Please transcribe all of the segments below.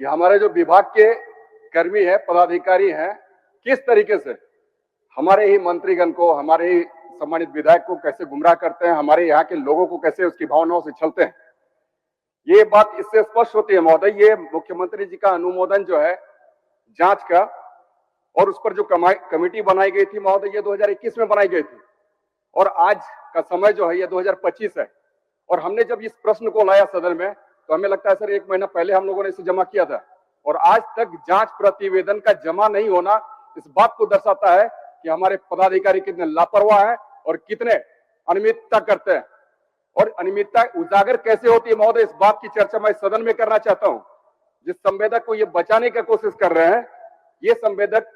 कि हमारे जो विभाग के कर्मी हैं, पदाधिकारी हैं, किस तरीके से हमारे ही मंत्रीगण को, हमारे ही सम्मानित विधायक को कैसे गुमराह करते हैं, हमारे यहाँ के लोगों को कैसे उसकी भावनाओं से छलते हैं। ये बात इससे स्पष्ट होती है महोदय, ये मुख्यमंत्री जी का अनुमोदन जो है जांच का, और उस पर जो कमेटी बनाई गई थी महोदय, ये 2021 में बनाई गई थी, और आज का समय जो है ये 2025 है। और हमने जब इस प्रश्न को लाया सदन में, तो हमें लगता है सर 1 महीना पहले हम लोगों ने इसे जमा किया था, और आज तक जांच प्रतिवेदन का जमा नहीं होना इस बात को दर्शाता है कि हमारे पदाधिकारी कितने लापरवाह हैं और कितने अनियमितता करते हैं। और अनियमितता उजागर कैसे होती है महोदय, इस बात की चर्चा मैं सदन में करना चाहता हूं। जिस संवेदक को ये बचाने की कोशिश कर रहे हैं, ये संवेदक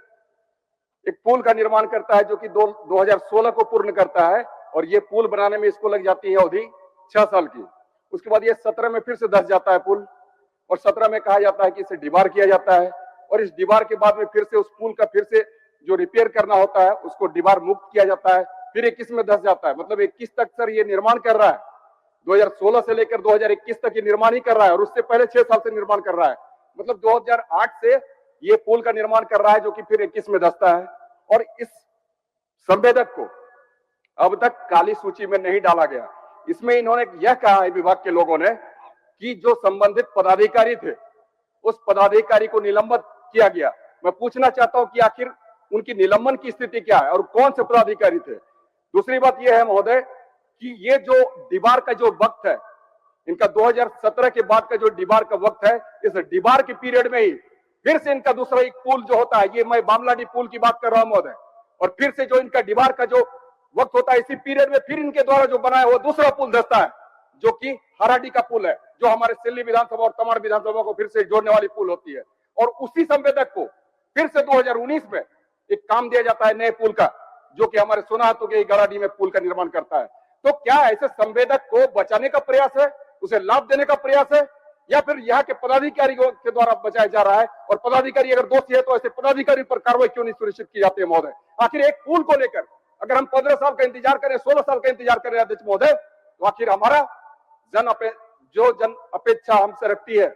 एक पुल का निर्माण करता है जो कि 2016 को पूर्ण करता है, और ये पुल बनाने में इसको लग जाती है अवधि 6 साल की। उसके बाद ये 17 में फिर से धंस जाता है पुल, और 17 में कहा जाता है कि इसे डिबार किया जाता है, और इस डिबार के बाद में फिर से उस पुल का फिर से जो रिपेयर करना होता है उसको डिबार मुक्त किया जाता है, फिर 21 में धंस जाता है। मतलब 21 तक सर ये निर्माण कर रहा है, 2016 से लेकर 2021 तक ये निर्माण ही कर रहा है, और उससे पहले 6 साल से निर्माण कर रहा है। मतलब 2008 से ये पुल का निर्माण कर रहा है जो कि फिर 21 में धंसता है। और इस संवेदक को अब तक काली सूची में नहीं डाला गया। इसमें इन्होंने यह कहा है विभाग के लोगों ने कि जो संबंधित पदाधिकारी थे उस पदाधिकारी को निलंबित किया गया। मैं पूछना चाहता हूं कि आखिर उनकी निलंबन की स्थिति क्या है और कौन से पदाधिकारी थे। दूसरी बात यह है महोदय कि ये जो डिबार का जो वक्त है, इनका 2017 के बाद का जो डिबार का वक्त है, इस डिबार के पीरियड में ही फिर से इनका दूसरा एक पुल जो होता है, ये मैं बामलाडी पुल की बात कर रहा हूं महोदय, और फिर से जो इनका डिबार का जो वक्त होता है इसी पीरियड में फिर इनके द्वारा जो बनाया हुआ दूसरा पुल धंसता है जो कि हराडी का पुल है, जो हमारे सिल्ली विधानसभा और तमाड़ विधानसभा को फिर से जोड़ने वाली पुल होती है। और उसी संवेदक को फिर से 2019 में एक काम दिया जाता है नए पुल का, जो कि हमारे सोनाहातु के गराडी में पुल का निर्माण करता है। तो क्या ऐसे संवेदक को बचाने का प्रयास है, उसे लाभ देने का प्रयास है, या फिर यहाँ के पदाधिकारियों के द्वारा बचाया जा रहा है? और पदाधिकारी अगर दोषी है तो ऐसे पदाधिकारी पर कार्रवाई क्यों नहीं सुनिश्चित की जाती है महोदय? आखिर एक पुल को लेकर अगर हम 15 साल का इंतजार करें, 16 साल का इंतजार करें अध्यक्ष महोदय, तो आखिर हमारा जो जन अपेक्षा हमसे रखती है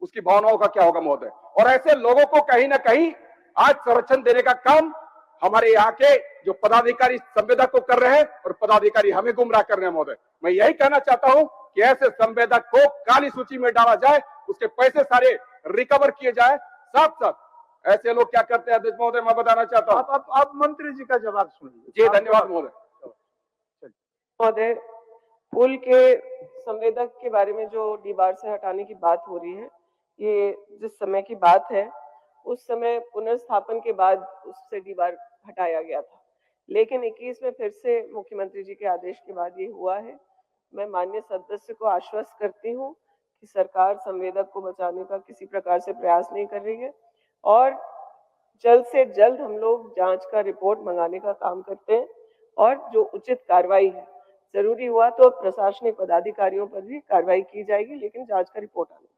उसकी भावनाओं का क्या होगा महोदय? और ऐसे लोगों को कहीं ना कहीं आज संरक्षण देने का काम हमारे यहाँ के जो पदाधिकारी संवेदक को कर रहे हैं, और पदाधिकारी हमें गुमराह कर रहे हैं महोदय। मैं यही कहना चाहता हूं कि ऐसे संवेदक को काली सूची में डाला जाए, उसके पैसे सारे रिकवर किए जाए। साथ साथ ऐसे लोग क्या करते हैं अध्यक्ष महोदय, मैं बताना चाहता हूं। आप मंत्री जी का जवाब सुनिए। जी धन्यवाद महोदय। महोदय, पुल के संवेदक के बारे में जो डिबार से हटाने की बात हो रही है, ये जिस समय की बात है उस समय पुनर्स्थापन के बाद उससे डिबार हटाया गया था, लेकिन 21 में फिर से मुख्यमंत्री जी के आदेश के बाद ये हुआ है। मैं माननीय सदस्य को आश्वस्त करती हूँ कि सरकार संवेदक को बचाने का किसी प्रकार से प्रयास नहीं कर रही है, और जल्द से जल्द हम लोग जांच का रिपोर्ट मंगाने का काम करते हैं, और जो उचित कार्रवाई है, जरूरी हुआ तो प्रशासनिक पदाधिकारियों पर भी कार्रवाई की जाएगी, लेकिन जांच का रिपोर्ट आने दीजिए।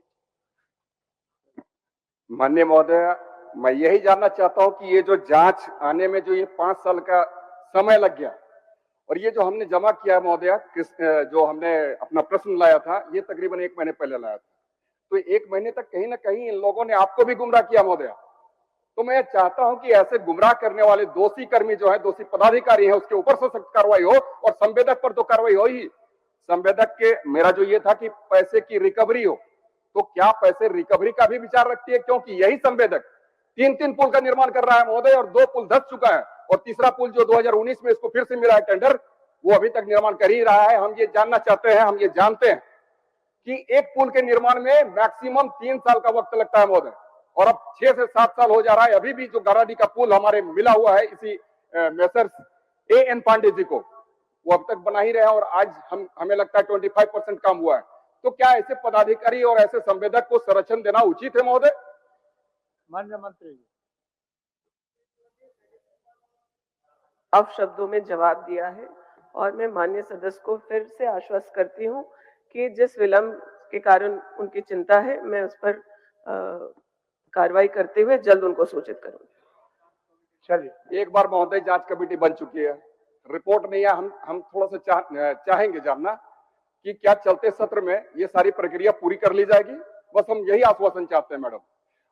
माननीय महोदय, मैं यही जानना चाहता हूं कि ये जो जांच आने में जो ये 5 साल का समय लग गया, और ये जो हमने जमा किया महोदय, जो हमने अपना प्रश्न लाया था, ये तकरीबन 1 महीने पहले लाया था, तो 1 महीने तक कहीं ना कहीं इन लोगों ने आपको भी गुमराह किया महोदय। तो मैं चाहता हूं कि ऐसे गुमराह करने वाले दोषी कर्मी जो है, दोषी पदाधिकारी है, उसके ऊपर से सख्त कार्रवाई हो, और संवेदक पर तो कार्रवाई हो ही। संवेदक के मेरा जो ये था कि पैसे की रिकवरी हो, तो क्या पैसे रिकवरी का भी विचार रखती है? क्योंकि यही संवेदक 3 पुल का निर्माण कर रहा है महोदय, और 2 पुल धंस चुका है, और तीसरा पुल जो 2019 में इसको फिर से मिला है टेंडर, वो अभी तक निर्माण कर ही रहा है। हम ये जानना चाहते हैं, हम ये जानते हैं कि एक पुल के निर्माण में मैक्सिमम 3 साल का वक्त लगता है महोदय, और अब 6 से 7 साल हो जा रहा है। अभी भी जो गराडी का पुल हमारे मिला हुआ है इसी मेसर्स एन पांडे जी को, वो अब तक बना ही रहे हैं, और आज हमें लगता है 25% काम हुआ है। तो क्या ऐसे पदाधिकारी और ऐसे संवेदक को संरक्षण देना उचित है महोदय? माननीय मंत्री जी, अब शब्दों में जवाब दिया है, और मैं माननीय सदस्य को फिर से आश्वस्त करती हूँ कि जिस विलंब के कारण उनकी चिंता है, मैं उस पर कार्रवाई करते हुए जल्द उनको सूचित करूंगी। चलिए, एक बार महोदय जांच कमेटी बन चुकी है, रिपोर्ट नहीं है, हम थोड़ा सा चाहेंगे जानना कि क्या चलते सत्र में ये सारी प्रक्रिया पूरी कर ली जाएगी। बस हम यही आश्वासन चाहते हैं मैडम।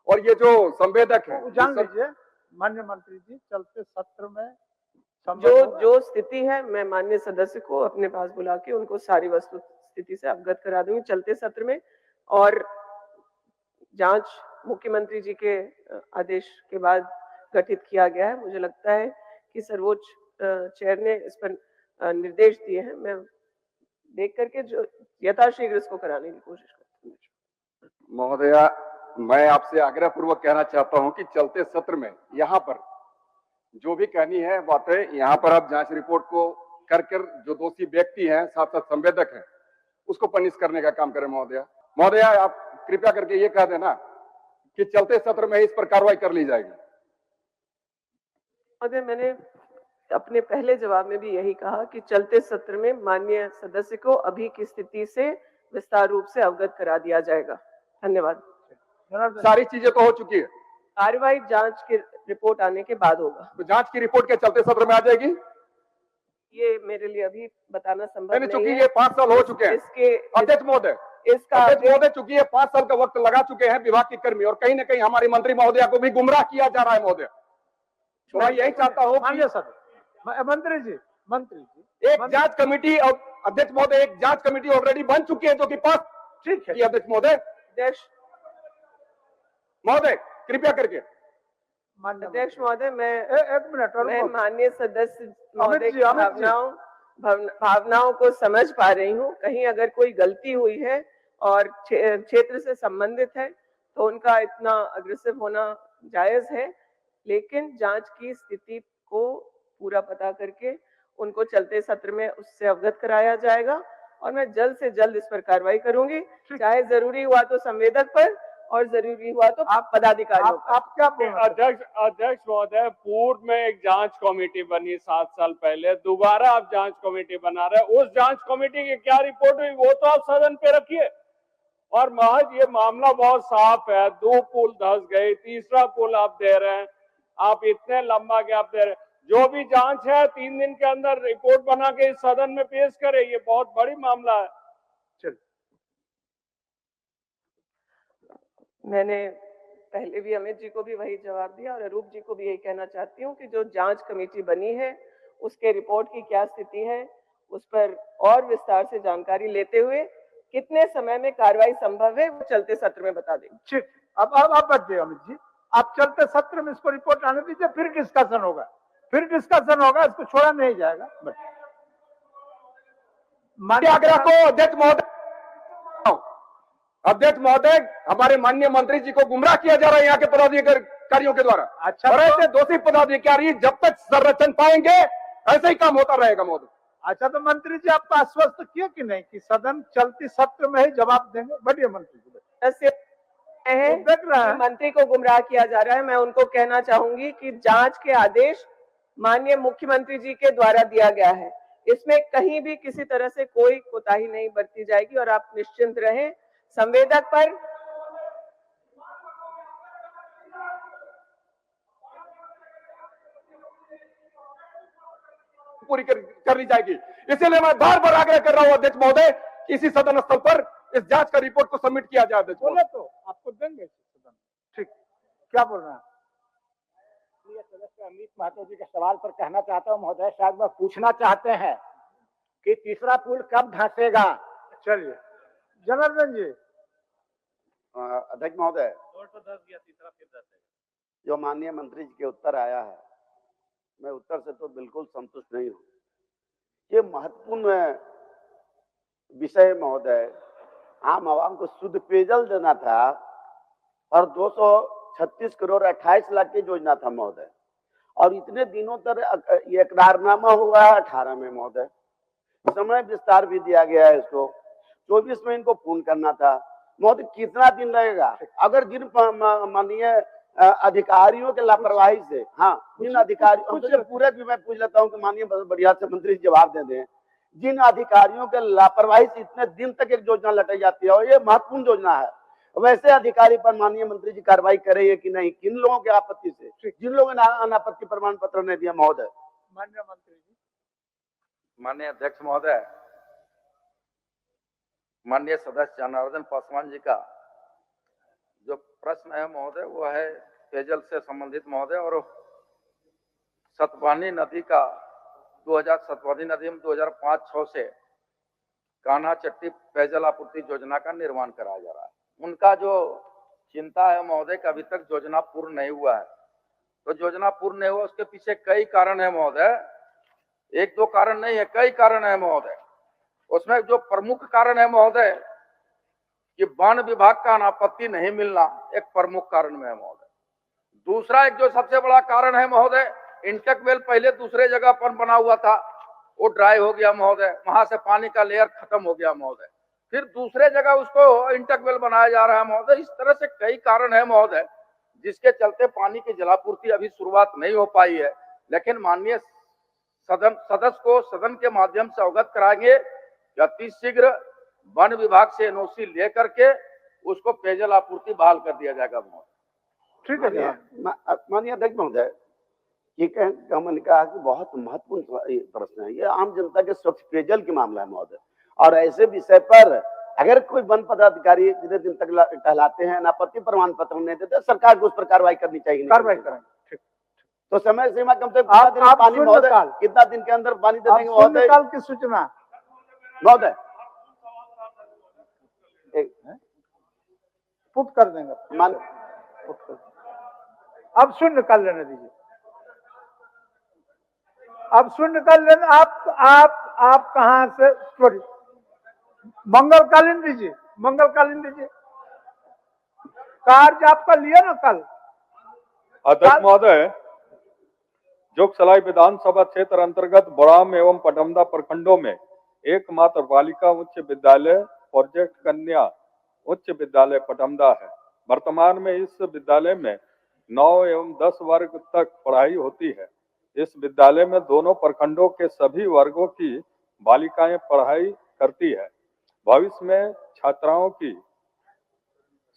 और ये जो संवेदक है, जान लीजिए माननीय मंत्री जी, चलते सत्र में जो स्थिति है, मैं माननीय सदस्य को अपने पास बुला के उनको सारी वस्तु स्थिति से अवगत करा दूंगी चलते सत्र में। और जांच मुख्यमंत्री जी के आदेश के बाद गठित किया गया है। मुझे लगता है कि सर्वोच्च चेयर ने इस पर निर्देश दिए हैं। मैं देख करके जो यथाशीघ्र इसको कराने की कोशिश करती हूँ। महोदया, मैं आपसे आग्रह पूर्वक कहना चाहता हूं कि चलते सत्र में यहाँ पर जो भी कहनी है बातें, यहाँ पर आप जांच रिपोर्ट को कर जो दोषी व्यक्ति हैं, साथ साथ संवेदक हैं, उसको पनिश करने का काम करें महोदया। महोदया, आप कृपया करके ये कह देना कि चलते सत्र में इस पर कार्रवाई कर ली जाएगी। महोदय, मैंने अपने पहले जवाब में भी यही कहा कि चलते सत्र में माननीय सदस्य को अभी की स्थिति से विस्तार रूप से अवगत करा दिया जाएगा। धन्यवाद। सारी चीजें तो हो चुकी है, कार्रवाई जांच की रिपोर्ट आने के बाद होगा। तो जांच की रिपोर्ट के चलते सत्र में आ जाएगी? ये मेरे लिए अभी बताना संभव नहीं चूंकि है। ये 5 साल हो चुके हैं इसके अध्यक्ष महोदय, चूंकि ये 5 साल का वक्त लगा चुके हैं विभाग के कर्मी, और कहीं ना कहीं हमारी मंत्री महोदया को भी गुमराह किया जा रहा है महोदय। तो मैं यही चाहता हूँ कि मंत्री जी एक जांच कमेटी, और अध्यक्ष महोदय एक जांच कमेटी ऑलरेडी बन चुकी है जो कि पास ठीक है अध्यक्ष महोदय। महोदय कृपया करके अध्यक्ष महोदय, मैं एक मिनट मैं माननीय सदस्य महोदय की भावनाओं को समझ पा रही हूँ। कहीं अगर कोई गलती हुई है और क्षेत्र से संबंधित है तो उनका इतना अग्रेसिव होना जायज है, लेकिन जांच की स्थिति को पूरा पता करके उनको चलते सत्र में उससे अवगत कराया जाएगा और मैं जल्द से जल्द इस पर कार्रवाई करूंगी, चाहे जरूरी हुआ तो संवेदक पर और जरूरी हुआ तो आप पदाधिकारियों पर। आप क्या बोल रहे हैं? अध्यक्ष महोदय, पूर्व में एक जांच कमेटी बनी 7 साल पहले, दोबारा आप जांच कमेटी बना रहे हैं। उस जांच कमेटी की क्या रिपोर्ट हुई वो तो आप सदन पे रखिए। और महज ये मामला बहुत साफ है, 2 पुल धंस गए, तीसरा पुल आप दे रहे हैं, आप इतने लंबा गैप दे रहे हैं। जो भी जांच है 3 दिन के अंदर रिपोर्ट बना के इस सदन में पेश करें, ये बहुत बड़ी मामला है। मैंने पहले भी अमित जी को भी वही जवाब दिया और अरूप जी को भी यही कहना चाहती हूँ कि जो जांच कमेटी बनी है उसके रिपोर्ट की क्या स्थिति है उस पर और विस्तार से जानकारी लेते हुए कितने समय में कार्रवाई संभव है वो चलते सत्र में बता देंगे। ठीक, अब आप बताइए अमित जी, आप चलते सत्र में इसको रिपोर्ट आने दीजिए, फिर डिस्कशन होगा, इसको छोड़ा नहीं जाएगा। आग्रह को अध्यक्ष महोदय, हमारे माननीय मंत्री जी को गुमराह किया जा रहा है यहाँ के पदाधिकारियों के द्वारा। अच्छा, और ऐसे दोषी पदाधिकारी जब तक संरक्षण पाएंगे ऐसे ही काम होता रहेगा महोदय। अच्छा, तो मंत्री जी आपको आश्वस्त किए कि नहीं कि सदन चलती सत्र में ही जवाब देंगे? बढ़िया मंत्री जी देख रहा है मंत्री को गुमराह किया जा रहा है। मैं उनको कहना चाहूंगी कि जांच के आदेश माननीय मुख्यमंत्री जी के द्वारा दिया गया है, इसमें कहीं भी किसी तरह से कोई कोताही नहीं बरती जाएगी और आप निश्चिंत रहें। संवेदक पर पूरी कर ली जाएगी। इसीलिए मैं बार बार आग्रह कर रहा हूं अध्यक्ष महोदय कि इसी सदन स्थल पर इस जांच का रिपोर्ट को सबमिट किया जाए। बोले तो आपको देंगे सदन। ठीक, क्या बोल रहे हैं? सदस्य अमित महतो जी के सवाल पर कहना चाहता हूं महोदय, शायद वह पूछना चाहते हैं कि तीसरा पुल कब धंसेगा। चलिए जनार्दन जी। अध्यक्ष महोदय, जो माननीय मंत्री जी के उत्तर आया है, मैं उत्तर से तो बिल्कुल संतुष्ट नहीं हूँ। ये महत्वपूर्ण विषय महोदय, आम आवाम को शुद्ध पेयजल देना था और 236 करोड़ 28 लाख की योजना था महोदय, और इतने दिनों तक ये इकरारनामा हुआ है 18 में महोदय, समय विस्तार भी दिया गया है, इसको 24 में इनको पूर्ण करना था महोदय। कितना दिन लगेगा? अगर जिन माननीय अधिकारियों के लापरवाही से, हाँ, जिन अधिकारियों पूरे भी मैं पूछ लेता हूँ कि माननीय बढ़िया से मंत्री जवाब दे दें, जिन अधिकारियों के लापरवाही से इतने दिन तक एक योजना लटाई जाती है और ये महत्वपूर्ण योजना है, वैसे अधिकारी पर माननीय मंत्री जी कार्रवाई करेंगे कि नहीं? किन लोगों के आपत्ति से? जिन लोगों ने अनापत्ति प्रमाण पत्र नहीं दिया महोदय। माननीय मंत्री जी। माननीय अध्यक्ष महोदय, माननीय सदस्य जनार्दन पासवान जी का प्रश्न है महोदय वो है पेयजल से संबंधित महोदय। और सतवानी नदी का 2005-6 से कान्हा चट्टी पेयजल आपूर्ति योजना का निर्माण कराया जा रहा है। उनका जो चिंता है महोदय कि अभी तक योजना पूर्ण नहीं हुआ है। तो योजना पूर्ण नहीं हुआ उसके पीछे कई कारण है महोदय, एक दो कारण नहीं है, कई कारण है महोदय। उसमें जो प्रमुख कारण है महोदय कि वन विभाग का अनापत्ति नहीं मिलना एक प्रमुख कारण में है महोदय। दूसरा एक जो सबसे बड़ा कारण है महोदय, इंटक वेल पहले दूसरे जगह पर बना हुआ था, वो ड्राई हो गया महोदय, वहां से पानी का लेयर खत्म हो गया महोदय, फिर दूसरे जगह उसको इंटक वेल बनाया जा रहा है महोदय। इस तरह से कई कारण है महोदय जिसके चलते पानी की जलापूर्ति अभी शुरुआत नहीं हो पाई है। लेकिन माननीय सदस्य को सदन के माध्यम से अवगत कराएंगे कि अति शीघ्र वन विभाग से एनओसी लेकर के उसको पेयजल आपूर्ति बहाल कर दिया जाएगा महोदय। ठीक है जी। माननीय अध्यक्ष महोदय, ये मैंने कहा कि बहुत महत्वपूर्ण प्रश्न है, ये आम जनता के स्वच्छ पेयजल के मामला है महोदय। और ऐसे विषय पर अगर कोई वन पदाधिकारी जितने दिन तक टहलाते हैं, अनापत्ति प्रमाण पत्र नहीं देते, सरकार को उस पर कार्रवाई करनी चाहिए। कार्रवाई करेंगे। ठीक। तो समय सीमा कम से कम आप पानी महोदय, कितना दिन के अंदर पानी दे देंगे महोदय? शून्यकाल की सूचना महोदय पुट कर देंगे। अब शून्यकाल लेने दीजिए, अब शून्यकाल लेने। आप कहां से सॉरी मंगलकालीन दीजिए, मंगलकालीन दीजिए। कार्य आपका लिया ना कल। अध्यक्ष महोदय, जोगसलाई विधानसभा क्षेत्र अंतर्गत बड़ाम एवं पटमदा प्रखंडों में एकमात्र बालिका उच्च विद्यालय प्रोजेक्ट कन्या उच्च विद्यालय पटमदा है। वर्तमान में इस विद्यालय में 9 एवं 10 वर्ग तक पढ़ाई होती है। इस विद्यालय में दोनों प्रखंडों के सभी वर्गों की बालिकाएं पढ़ाई करती है। भविष्य में छात्राओं की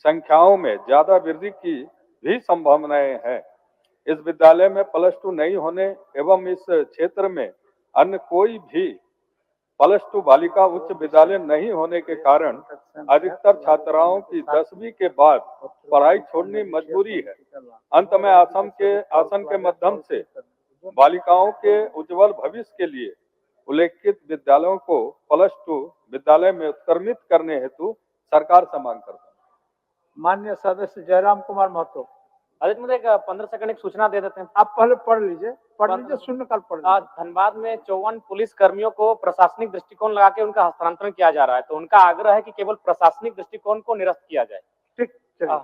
संख्याओं में ज्यादा वृद्धि की भी संभावनाएं हैं। इस विद्यालय में +2 नहीं होने एवं इस क्षेत्र में अन्य कोई भी +2 बालिका उच्च विद्यालय नहीं होने के कारण अधिकतर छात्राओं की 10वीं के बाद पढ़ाई छोड़नी मजबूरी है। अंत में आसन के माध्यम से बालिकाओं के उज्जवल भविष्य के लिए उल्लेखित विद्यालयों को +2 विद्यालय में उत्क्रमित करने हेतु सरकार से मांग करता हूँ। माननीय सदस्य जयराम कुमार महतो। अध्यक्ष महोदय 15 सेकंड एक सूचना दे देते हैं। आप पहले पढ़ लीजिए, शून्यकाल पढ़ लीजिए। धनबाद में 54 पुलिस कर्मियों को प्रशासनिक दृष्टिकोण लगा के उनका हस्तांतरण किया जा रहा है, तो उनका आग्रह है कि केवल प्रशासनिक दृष्टिकोण को निरस्त किया जाए। ठीक,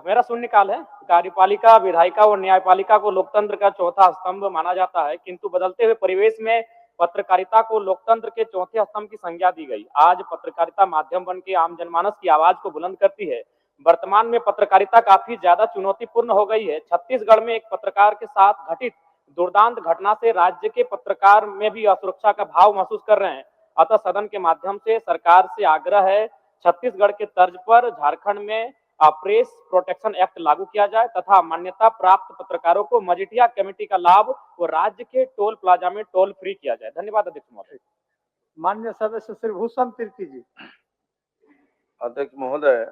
मेरा शून्यकाल है। कार्यपालिका, विधायिका और न्यायपालिका को लोकतंत्र का चौथा स्तंभ माना जाता है, किंतु बदलते हुए परिवेश में पत्रकारिता को लोकतंत्र के चौथे स्तंभ की संज्ञा दी गई। आज पत्रकारिता माध्यम बन के आम जनमानस की आवाज को बुलंद करती है। वर्तमान में पत्रकारिता काफी ज्यादा चुनौतीपूर्ण हो गई है। छत्तीसगढ़ में एक पत्रकार के साथ घटित दुर्दांत घटना से राज्य के पत्रकार में भी असुरक्षा का भाव महसूस कर रहे हैं। अतः सदन के माध्यम से सरकार से आग्रह है, छत्तीसगढ़ के तर्ज पर झारखंड में प्रेस प्रोटेक्शन एक्ट लागू किया जाए तथा मान्यता प्राप्त पत्रकारों को मजिठिया कमेटी का लाभ वो राज्य के टोल प्लाजा में टोल फ्री किया जाए। धन्यवाद अध्यक्ष महोदय। माननीय सदस्य श्री भूषण तिर्की जी। अध्यक्ष महोदय,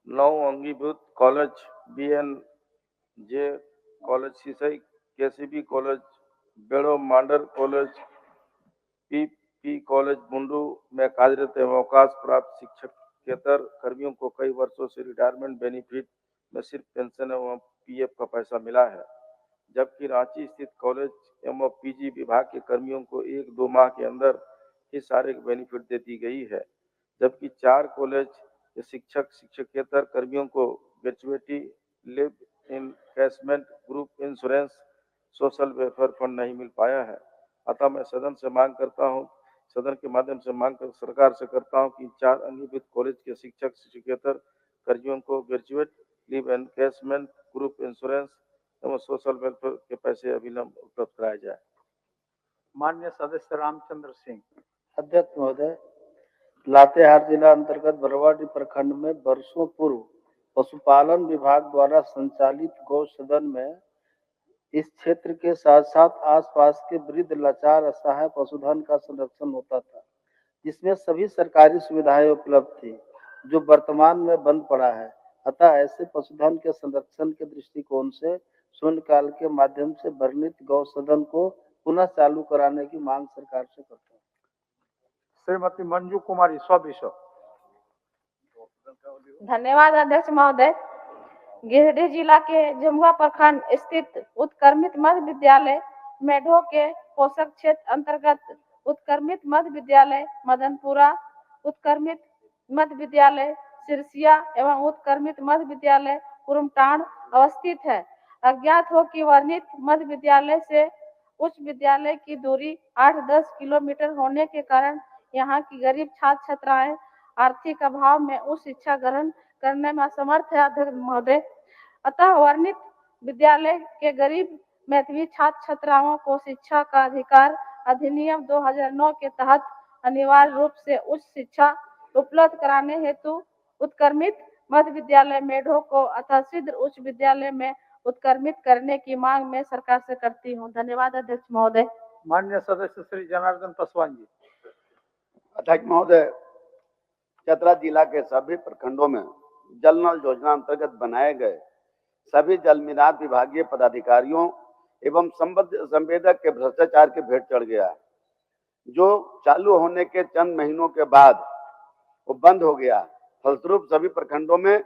9 अंगीभूत college, BNJ college Sisai, KCB college Bero, Mandar college, PP college Bundu में कार्यरत एवं अवकाश प्राप्त शिक्षकेतर कर्मियों को कई वर्षों से रिटायरमेंट बेनिफिट में सिर्फ पेंशन एवं PF का पैसा मिला है, जबकि रांची स्थित कॉलेज एवं PG विभाग के कर्मियों को 1-2 माह के अंदर ये सारे बेनिफिट दे दी गई है। जबकि 4 कॉलेज के शिक्षकेतर कर्मियों को gratuity, live encasement, group insurance, social welfare fund नहीं मिल पाया है। अतः मैं सदन से मांग करता हूं, सदन के माध्यम से मांग कर सरकार से करता हूं कि 4 अंगीभूत कॉलेज के शिक्षकेतर कर्मियों को graduate, live encasement, group insurance एवं सोशल वेलफेयर के पैसे अविलंब उपलब्ध कराए जाए। माननीय सदस्य रामचंद्र सिंह। अध्यक्ष महोदय, लातेहार जिला अंतर्गत बरवाडी प्रखंड में वर्षों पूर्व पशुपालन विभाग द्वारा संचालित गौ सदन में इस क्षेत्र के साथ साथ आसपास के वृद्ध, लाचार, असहाय पशुधन का संरक्षण होता था, जिसमें सभी सरकारी सुविधाएं उपलब्ध थी, जो वर्तमान में बंद पड़ा है। अतः ऐसे पशुधन के संरक्षण के दृष्टिकोण से शून्यकाल के माध्यम से वर्णित गौ सदन को पुनः चालू कराने की मांग सरकार से करते हैं। श्रीमती मंजू कुमारी सौ धन्यवाद अध्यक्ष महोदय। गिरिडीह जिला के जमुआ प्रखंड स्थित उत्क्रमित मध्य विद्यालय मेढो के पोषक क्षेत्र अंतर्गत उत्क्रमित मध्य विद्यालय मदनपुरा, उत्क्रमित मध्य विद्यालय सिरसिया एवं उत्क्रमित मध्य विद्यालय कुरुमटांड अवस्थित है। अज्ञात हो कि वर्णित मध्य विद्यालय से उच्च विद्यालय की दूरी 8-10 किलोमीटर होने के कारण यहाँ की गरीब छात्र छात्राएं आर्थिक अभाव में उच्च शिक्षा ग्रहण करने में असमर्थ है अध्यक्ष महोदय। अतः वर्णित विद्यालय के गरीब मेधावी छात्र छात्राओं को शिक्षा का अधिकार अधिनियम 2009 के तहत अनिवार्य रूप से उच्च शिक्षा उपलब्ध कराने हेतु उत्क्रमित मध्य विद्यालय मेढो को अतः शीघ्र उच्च विद्यालय में उत्क्रमित करने की मांग मैं सरकार से करती हूँ। धन्यवाद अध्यक्ष महोदय। माननीय सदस्य श्री जनार्दन पासवान जी। अध्यक्ष महोदय, चतरा जिला के सभी प्रखंडों में जल नल योजना अंतर्गत बनाए गए सभी जल मीनार विभागीय पदाधिकारियों एवं संवेदक के भ्रष्टाचार के भेंट चढ़ गया है, जो चालू होने के चंद महीनों के बाद वो बंद हो गया। फलस्वरूप सभी प्रखंडों में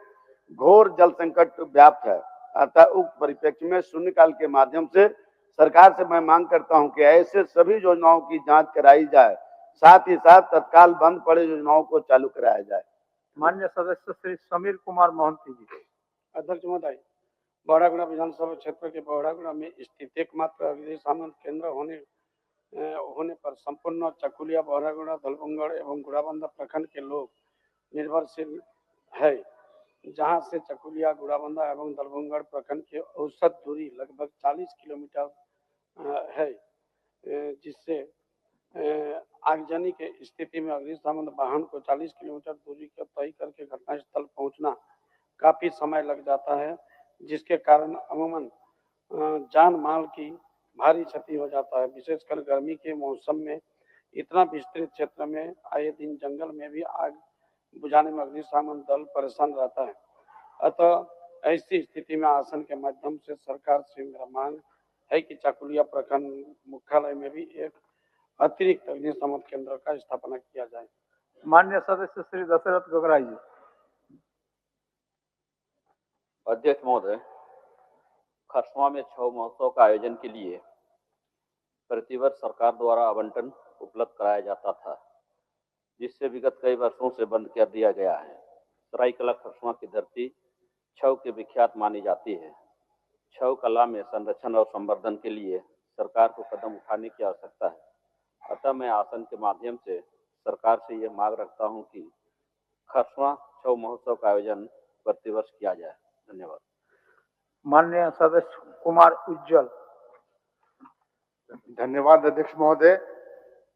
घोर जल संकट व्याप्त है। अतः उक्त परिप्रेक्ष्य में शून्यकाल के माध्यम से सरकार से मैं मांग करता हूं कि ऐसे सभी योजनाओं की जांच कराई जाए, साथ ही साथ तत्काल बंद पड़े योजनाओं को चालू कराया जाए। माननीय सदस्य श्री समीर कुमार मोहंती जी। अध्यक्ष महोदय, बौड़ागुड़ा विधानसभा क्षेत्र के बौड़ागुड़ा में स्थित एकमात्र अग्निशमन केंद्र होने पर संपूर्ण चकुलिया, बौड़ागुड़ा, दलबंगड़ एवं गुड़ाबंदा प्रखंड के लोग निर्भरशील है, जहां से चकुलिया, गुड़ाबंदा एवं दलबंगड़ प्रखंड की औसत दूरी लगभग 40 किलोमीटर है, जिससे आगजनी के स्थिति में अग्निशमन वाहन को 40 किलोमीटर दूरी का तय करके घटनास्थल पहुंचना काफी समय लग जाता है, जिसके कारण अमूमन जान माल की भारी क्षति हो जाता है। विशेषकर गर्मी के मौसम में इतना विस्तृत क्षेत्र में आए दिन जंगल में भी आग बुझाने में अग्निशमन दल परेशान रहता है। अतः ऐसी स्थिति में आसन के माध्यम से सरकार से मेरा मांग है कि चकुलिया प्रखंड मुख्यालय में भी एक अतिरिक्त अग्निशमन केंद्र का स्थापना किया जाए। माननीय सदस्य श्री दशरथ गगराई जी। अध्यक्ष महोदय, खरसवा में छऊ महोत्सव का आयोजन के लिए प्रतिवर्ष सरकार द्वारा आवंटन उपलब्ध कराया जाता था, जिससे विगत कई वर्षों से बंद कर दिया गया है। सरायकला खरसवा की धरती छऊ के विख्यात मानी जाती है। छऊ कला में संरक्षण और संवर्धन के लिए सरकार को कदम उठाने की आवश्यकता है। अतः मैं आसन के माध्यम से सरकार से ये मांग रखता हूं कि खरसवा छऊ महोत्सव का आयोजन प्रतिवर्ष किया जाए। धन्यवाद। माननीय सदस्य कुमार उज्जवल। धन्यवाद अध्यक्ष महोदय।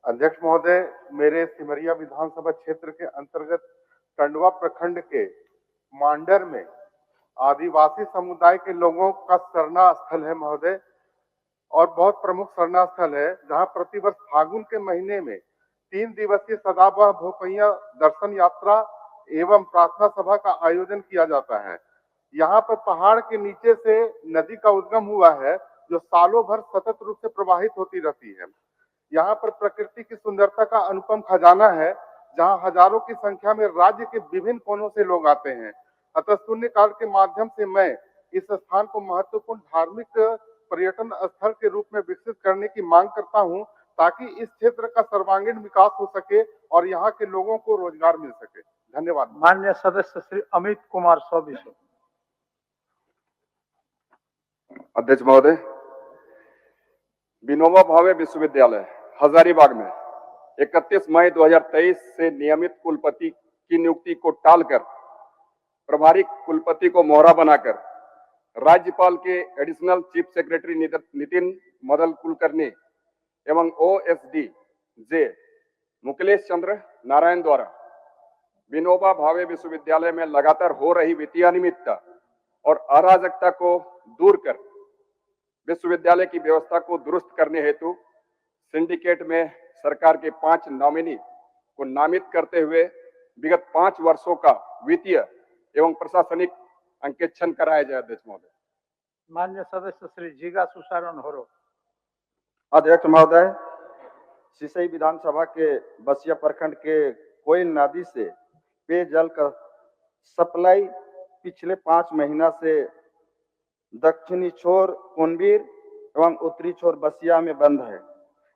अध्यक्ष महोदय, मेरे सिमरिया विधानसभा क्षेत्र के अंतर्गत टंडवा प्रखंड के मांडर में आदिवासी समुदाय के लोगों का शरणा स्थल है महोदय, और बहुत प्रमुख शरणा स्थल है, जहां प्रतिवर्ष फागुन के महीने में 3 दिवसीय सदाबहार भोपैया दर्शन यात्रा एवं प्रार्थना सभा का आयोजन किया जाता है। यहाँ पर पहाड़ के नीचे से नदी का उद्गम हुआ है, जो सालों भर सतत रूप से प्रवाहित होती रहती है। यहाँ पर प्रकृति की सुंदरता का अनुपम खजाना है, जहाँ हजारों की संख्या में राज्य के विभिन्न कोनों से लोग आते हैं। अतः शून्यकाल के माध्यम से मैं इस स्थान को महत्वपूर्ण धार्मिक पर्यटन स्थल के रूप में विकसित करने की मांग करता हूं, ताकि इस क्षेत्र का सर्वांगीण विकास हो सके और यहाँ के लोगों को रोजगार मिल सके। धन्यवाद। माननीय सदस्य श्री अमित कुमार सौबिसो। अध्यक्ष महोदय, विनोबा भावे विश्वविद्यालय हजारीबाग में 31 मई 2023 से नियमित कुलपति की नियुक्ति को टालकर प्रभारी कुलपति को मोहरा बनाकर राज्यपाल के additional chief secretary Nitin Madan Kulkarni एवं OSD जे मुकेश चंद्र नारायण द्वारा विनोबा भावे विश्वविद्यालय में लगातार हो रही वित्तीय अनियमितता और अराजकता को दूर कर विश्वविद्यालय की व्यवस्था को दुरुस्त करने हेतु सिंडिकेट में सरकार के 5 नॉमिनी को नामित करते हुए विगत 5 वर्षों का वित्तीय एवं प्रशासनिक अंकेक्षण कराया जाए अध्यक्ष महोदय। मान्य सदस्य श्री जीगा सुशारण होरो। अध्यक्ष महोदय, सिसई विधानसभा के बसिया प्रखंड के कोयल नदी से पेयजल का सप्लाई पिछले 5 महीना से दक्षिणी छोर कुनबीर एवं उत्तरी छोर बसिया में बंद है।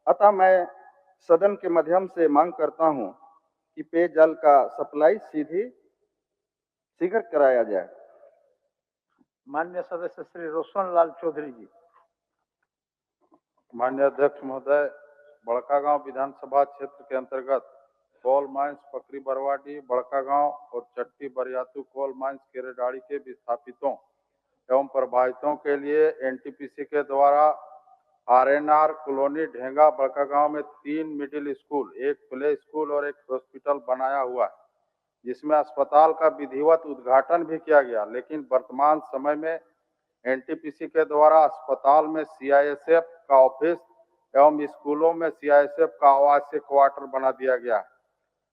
अतः मैं सदन के माध्यम से मांग करता हूं कि पेयजल का सप्लाई शीघ्र कराया जाए। मान्य सदस्य श्री रोशन लाल चौधरी जी। माननीय अध्यक्ष महोदय, बड़कागांव विधानसभा क्षेत्र के अंतर्गत कोल माइंस पकरी बरवाडी, बड़कागांव और चट्टी बरियातू कोल माइंस केरेडाड़ी के विस्थापितों एवं प्रभावितों के लिए एनटीपीसी के द्वारा आरएनआर कॉलोनी ढेंगा बड़कागांव में 3 मिडिल स्कूल, 1 प्ले स्कूल और 1 हॉस्पिटल बनाया हुआ है, जिसमें अस्पताल का विधिवत उद्घाटन भी किया गया। लेकिन वर्तमान समय में एनटीपीसी के द्वारा अस्पताल में सीआईएसएफ का ऑफिस एवं स्कूलों में सीआईएसएफ का आवासीय क्वार्टर बना दिया गया है,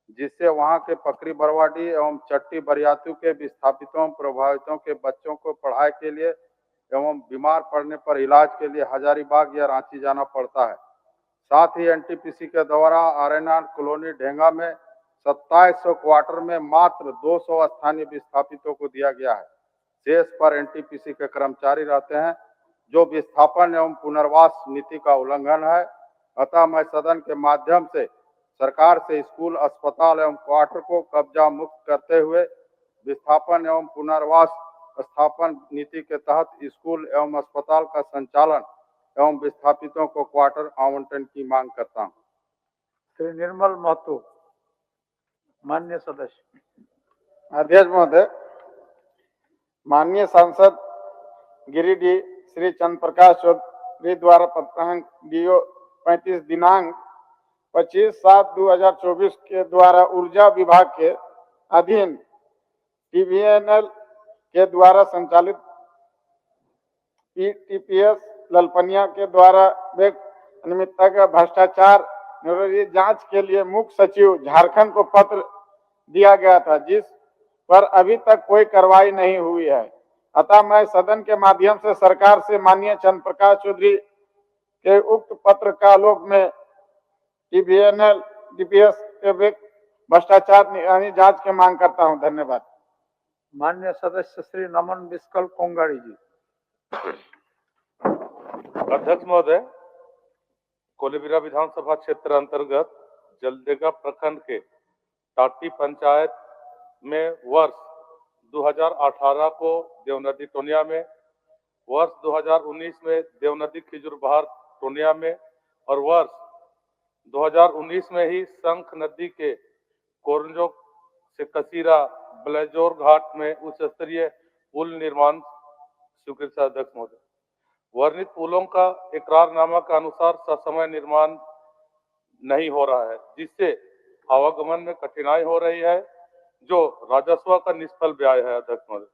जिससे वहां के पकरी बरवाडी एवं चट्टी बरियातू के विस्थापितों प्रभावितों के बच्चों को पढ़ाई के लिए एवं बीमार पड़ने पर इलाज के लिए हजारीबाग या रांची जाना पड़ता है। साथ ही एनटीपीसी के द्वारा आरएनआर कॉलोनी ढेंगा में 2700 क्वार्टर में मात्र 200 स्थानीय विस्थापितों को दिया गया है। शेष पर एनटीपीसी के कर्मचारी रहते हैं, जो विस्थापन एवं पुनर्वास नीति का उल्लंघन है। अतः मैं सदन के माध्यम से सरकार से स्कूल, अस्पताल एवं क्वार्टर को कब्जा मुक्त करते हुए विस्थापन एवं पुनर्वास स्थापन नीति के तहत स्कूल एवं अस्पताल का संचालन एवं विस्थापितों को क्वार्टर आवंटन की मांग करता हूं। श्री निर्मल महतो। मान्य सदस्य। अध्यक्ष महोदय, माननीय सांसद गिरिडीह श्री चंद्र प्रकाश चौधरी द्वारा पत्रांक DO 35 दिनांक 25/7/2024 के द्वारा ऊर्जा विभाग के अधीन TVNL के द्वारा संचालित PTPS ललपनिया के द्वारा अनियमितता का भ्रष्टाचार निरोधी जांच के लिए मुख्य सचिव झारखंड को पत्र दिया गया था, जिस पर अभी तक कोई कार्रवाई नहीं हुई है। अतः मैं सदन के माध्यम से सरकार से माननीय चंद्र प्रकाश चौधरी के उक्त पत्र का आलोक में TVNL DPS के भ्रष्टाचार निगरानी जांच की मांग करता हूं। धन्यवाद। मान्य सदस्य श्री नमन बिस्कल कोंगाड़ी जी। अध्यक्ष महोदय, कोलेबिरा विधानसभा क्षेत्र अंतर्गत जलदेगा प्रखंड के टाटी पंचायत में वर्ष 2018 को देवनदी टोनिया में, वर्ष 2019 में देवनदी खिजुरबहार टोनिया में और वर्ष 2019 में ही शंख नदी के कोरंजोक से कसीरा ब्लेजोर घाट में उच्च स्तरीय पुल निर्माण स्वीकृत। अध्यक्ष महोदय, वर्णित पुलों का इकरारनामा के अनुसार ससमय निर्माण नहीं हो रहा है, जिससे आवागमन में कठिनाई हो रही है, जो राजस्व का निष्फल व्यय है। अध्यक्ष महोदय,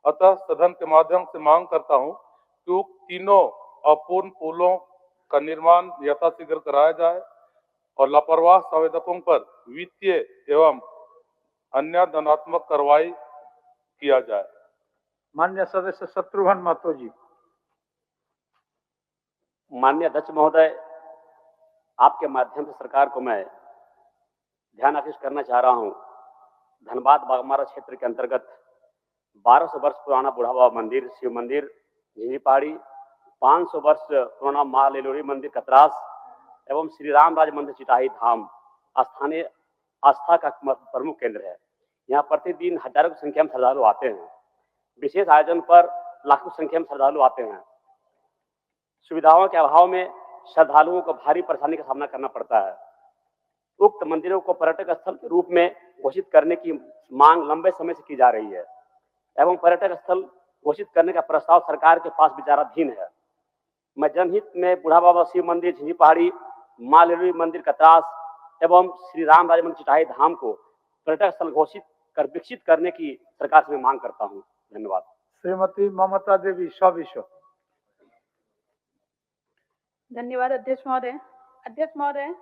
अतः सदन के माध्यम से मांग करता हूं कि तीनों अपूर्ण पुलों का निर्माण यथाशीघ्र कराया जाए और लापरवाह संवेदकों पर वित्तीय एवं अन्य दंडात्मक कार्रवाई किया जाए। मान्य सदस्य शत्रुघ्न महतो जी। माननीय अध्यक्ष महोदय, आपके माध्यम से सरकार को मैं ध्यान आकृष्ट करना चाह रहा हूं। धनबाद बागमारा क्षेत्र के अंतर्गत 1200 वर्ष पुराना बूढ़ा बाबा मंदिर, शिव मंदिर झिंझी पहाड़ी, 500 वर्ष पुराना माँ लेलोरी मंदिर कतरास एवं श्री राम राज मंदिर चिटाही धाम स्थानीय आस्था का प्रमुख केंद्र है। यहाँ प्रतिदिन हजारों की संख्या में श्रद्धालु आते हैं। विशेष आयोजन पर लाखों की संख्या में श्रद्धालु आते हैं। सुविधाओं के अभाव में श्रद्धालुओं को भारी परेशानी का सामना करना पड़ता है। उक्त मंदिरों को पर्यटक स्थल के रूप में घोषित करने की मांग लंबे समय से की जा रही है एवं पर्यटक स्थल घोषित करने का प्रस्ताव सरकार के पास विचाराधीन है। मैं जनहित में बूढ़ा बाबा शिव मंदिर झिंझी पहाड़ी, माँ लेलोरी मंदिर कतरास एवं श्री राम राज मंदिर चिटाही धाम को पर्यटक स्थल घोषित कर विकसित करने की सरकार से मैं मांग करता हूँ। धन्यवाद। श्रीमती ममता देवी विश्व। धन्यवाद अध्यक्ष महोदय। अध्यक्ष महोदय,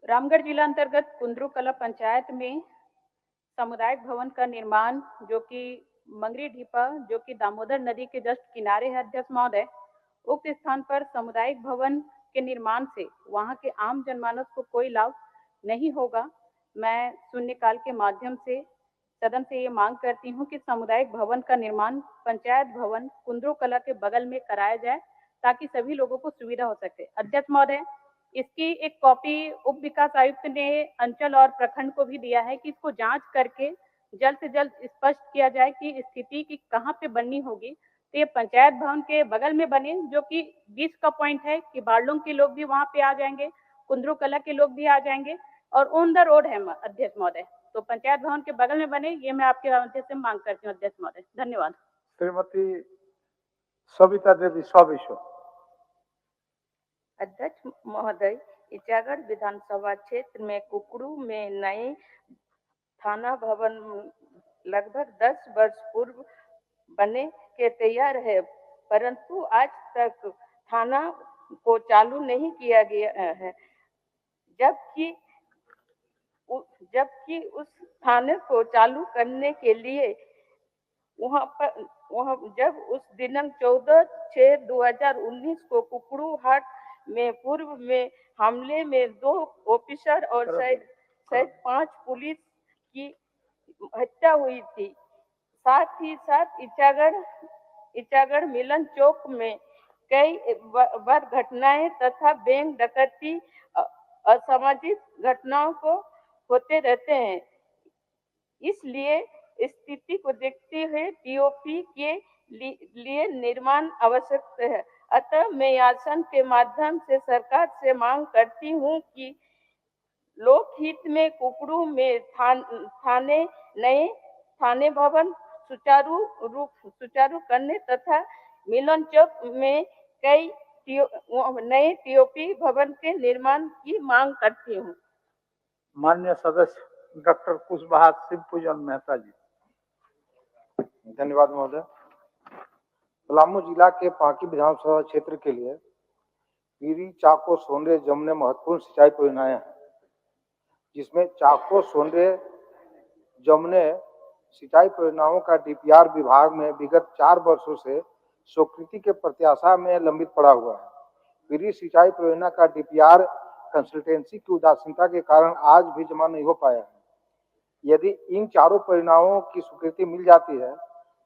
रामगढ़ जिला अंतर्गत कुंदरू कला पंचायत में सामुदायिक भवन का निर्माण जो कि मंगरी ढीपा जो कि दामोदर नदी के जस्ट किनारे है अध्यक्ष महोदय, उक्त स्थान पर सामुदायिक भवन के निर्माण से वहां के आम जनमानस को कोई लाभ नहीं होगा। मैं शून्यकाल के माध्यम से सदन से ये मांग करती हूँ कि सामुदायिक भवन का निर्माण पंचायत भवन कुंद्रो कला के बगल में कराया जाए ताकि सभी लोगों को सुविधा हो सके। अध्यक्ष महोदय, इसकी एक कॉपी उप विकास आयुक्त ने अंचल और प्रखंड को भी दिया है कि इसको जांच करके जल्द से जल्द स्पष्ट किया जाए कि स्थिति की कहाँ पे बननी होगी। तो ये पंचायत भवन के बगल में बने, जो कि बीच का पॉइंट है कि बारलोंग के लोग भी वहाँ पे आ जाएंगे, कुंद्रो कला के लोग भी आ जाएंगे और ऑन द रोड है अध्यक्ष महोदय। तो पंचायत भवन के बगल में बने, ये मैं आपके अध्यक्ष से मांग करती हूँ अध्यक्ष महोदय। धन्यवाद। श्रीमती सविता देवी स्वाविश्व। अध्यक्ष महोदय, इचागढ़ विधानसभा क्षेत्र में कुकड़ू में नए थाना भवन लगभग 10 वर्ष पूर्व बने के तैयार है, परंतु आज तक थाना को चालू नहीं किया गया है, जबकि उस थाने को चालू करने के लिए वहाँ जब उस दिनांक 14/6/2019 को कुकड़ू हाट में पूर्व में हमले में 2 ऑफिसर और सहित 5 पुलिस की हत्या हुई थी। साथ ही साथ इचागढ़ मिलन चौक में कई बार घटनाएं तथा बैंक डकैती असामाजिक घटनाओं को होते रहते हैं। इसलिए स्थिति को देखते हुए टीओपी के लिए निर्माण आवश्यक है। अतः मैं आसन के माध्यम से सरकार से मांग करती हूँ कि लोकहित में कुकड़ू में नए थाने भवन सुचारू करने तथा मिलन चौक में कई नए टीओपी भवन के निर्माण की मांग करती हूँ। माननीय सदस्य डॉक्टर कुशवाहा शिव पूजन मेहता जी। धन्यवाद महोदय। पलामू जिला के पांकी विधानसभा क्षेत्र के लिए पीरी, चाको, सोंडे, जमने महत्वपूर्ण सिंचाई परियोजनाएं हैं, जिसमें चाको, सोंडे, जमने सिंचाई परियोजनाओं का डीपीआर विभाग में विगत 4 वर्षों से स्वीकृति के प्रत्याशा में लंबित पड़ा हुआ है। पीरी सिंचाई परियोजना का डीपीआर कंसल्टेंसी की उदासीनता के कारण आज भी जमा नहीं हो पाया है। यदि इन चारों परियोजनाओं की स्वीकृति मिल जाती है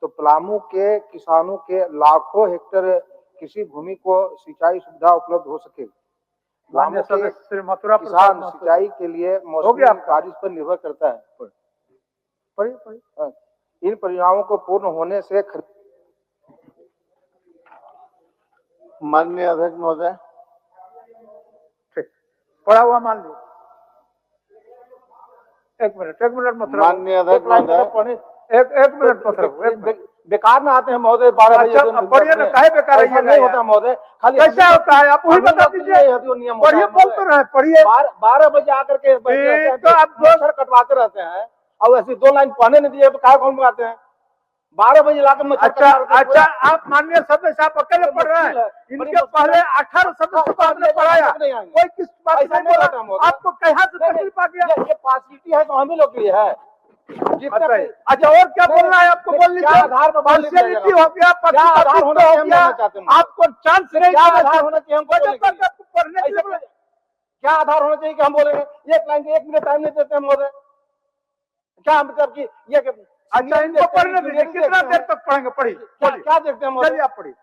तो पलामू के किसानों के लाखों हेक्टेयर कृषि भूमि को सिंचाई सुविधा उपलब्ध हो सकेगी। माननीय सदस्य श्री मथुरा किसान सिंचाई के लिए मौसमी बारिश पर निर्भर करता है। इन परियोजनाओं को पूर्ण होने से माननीय अध्यक्ष महोदय, पढ़ा हुआ मान लो। एक मिनट मतलब माननीय अध्यक्ष महोदय, एक मिनट मतलब बेकार में आते हैं महोदय। 12 बजे पढ़िए ना, काहे बेकार ऐसा नहीं होता महोदय। खाली कैसा होता है आप वही बता दीजिए। पढ़िए, बोल तो रहे, पढ़िए। 12 बजे आकर के तो आप सर कटवाते रहते हैं और ऐसी 2 लाइन पढ़ने नहीं दिए तो काय कौन आते हैं। 12 बजे लाकर अच्छा, आप माननीय सदस्य आप अकेले पढ़ रहे हैं। इनके पहले 18 सदस्य को आपने पढ़ाया, कोई किस बात नहीं बोला। आपको कहाँ से तकलीफ आ गया? ये पार्शियलिटी है तो हम ही लोग के लिए है। अच्छा, और क्या बोलना है आपको? बोल लीजिए। आधार पर पार्शियलिटी हो गया, पक्षपातित्व हो गया, आपको चांस नहीं क्या आधार होना चाहिए हमको पढ़ने के लिए? क्या आधार होना चाहिए कि हम बोलेंगे? 1 लाइन के 1 मिनट टाइम नहीं देते हैं महोदय। क्या मतलब कि ये अच्छा, इनको पढ़ने दीजिए। कितना देर तक पढ़ेंगे? पढ़िए। क्या देखते हैं? चलिए आप पढ़िए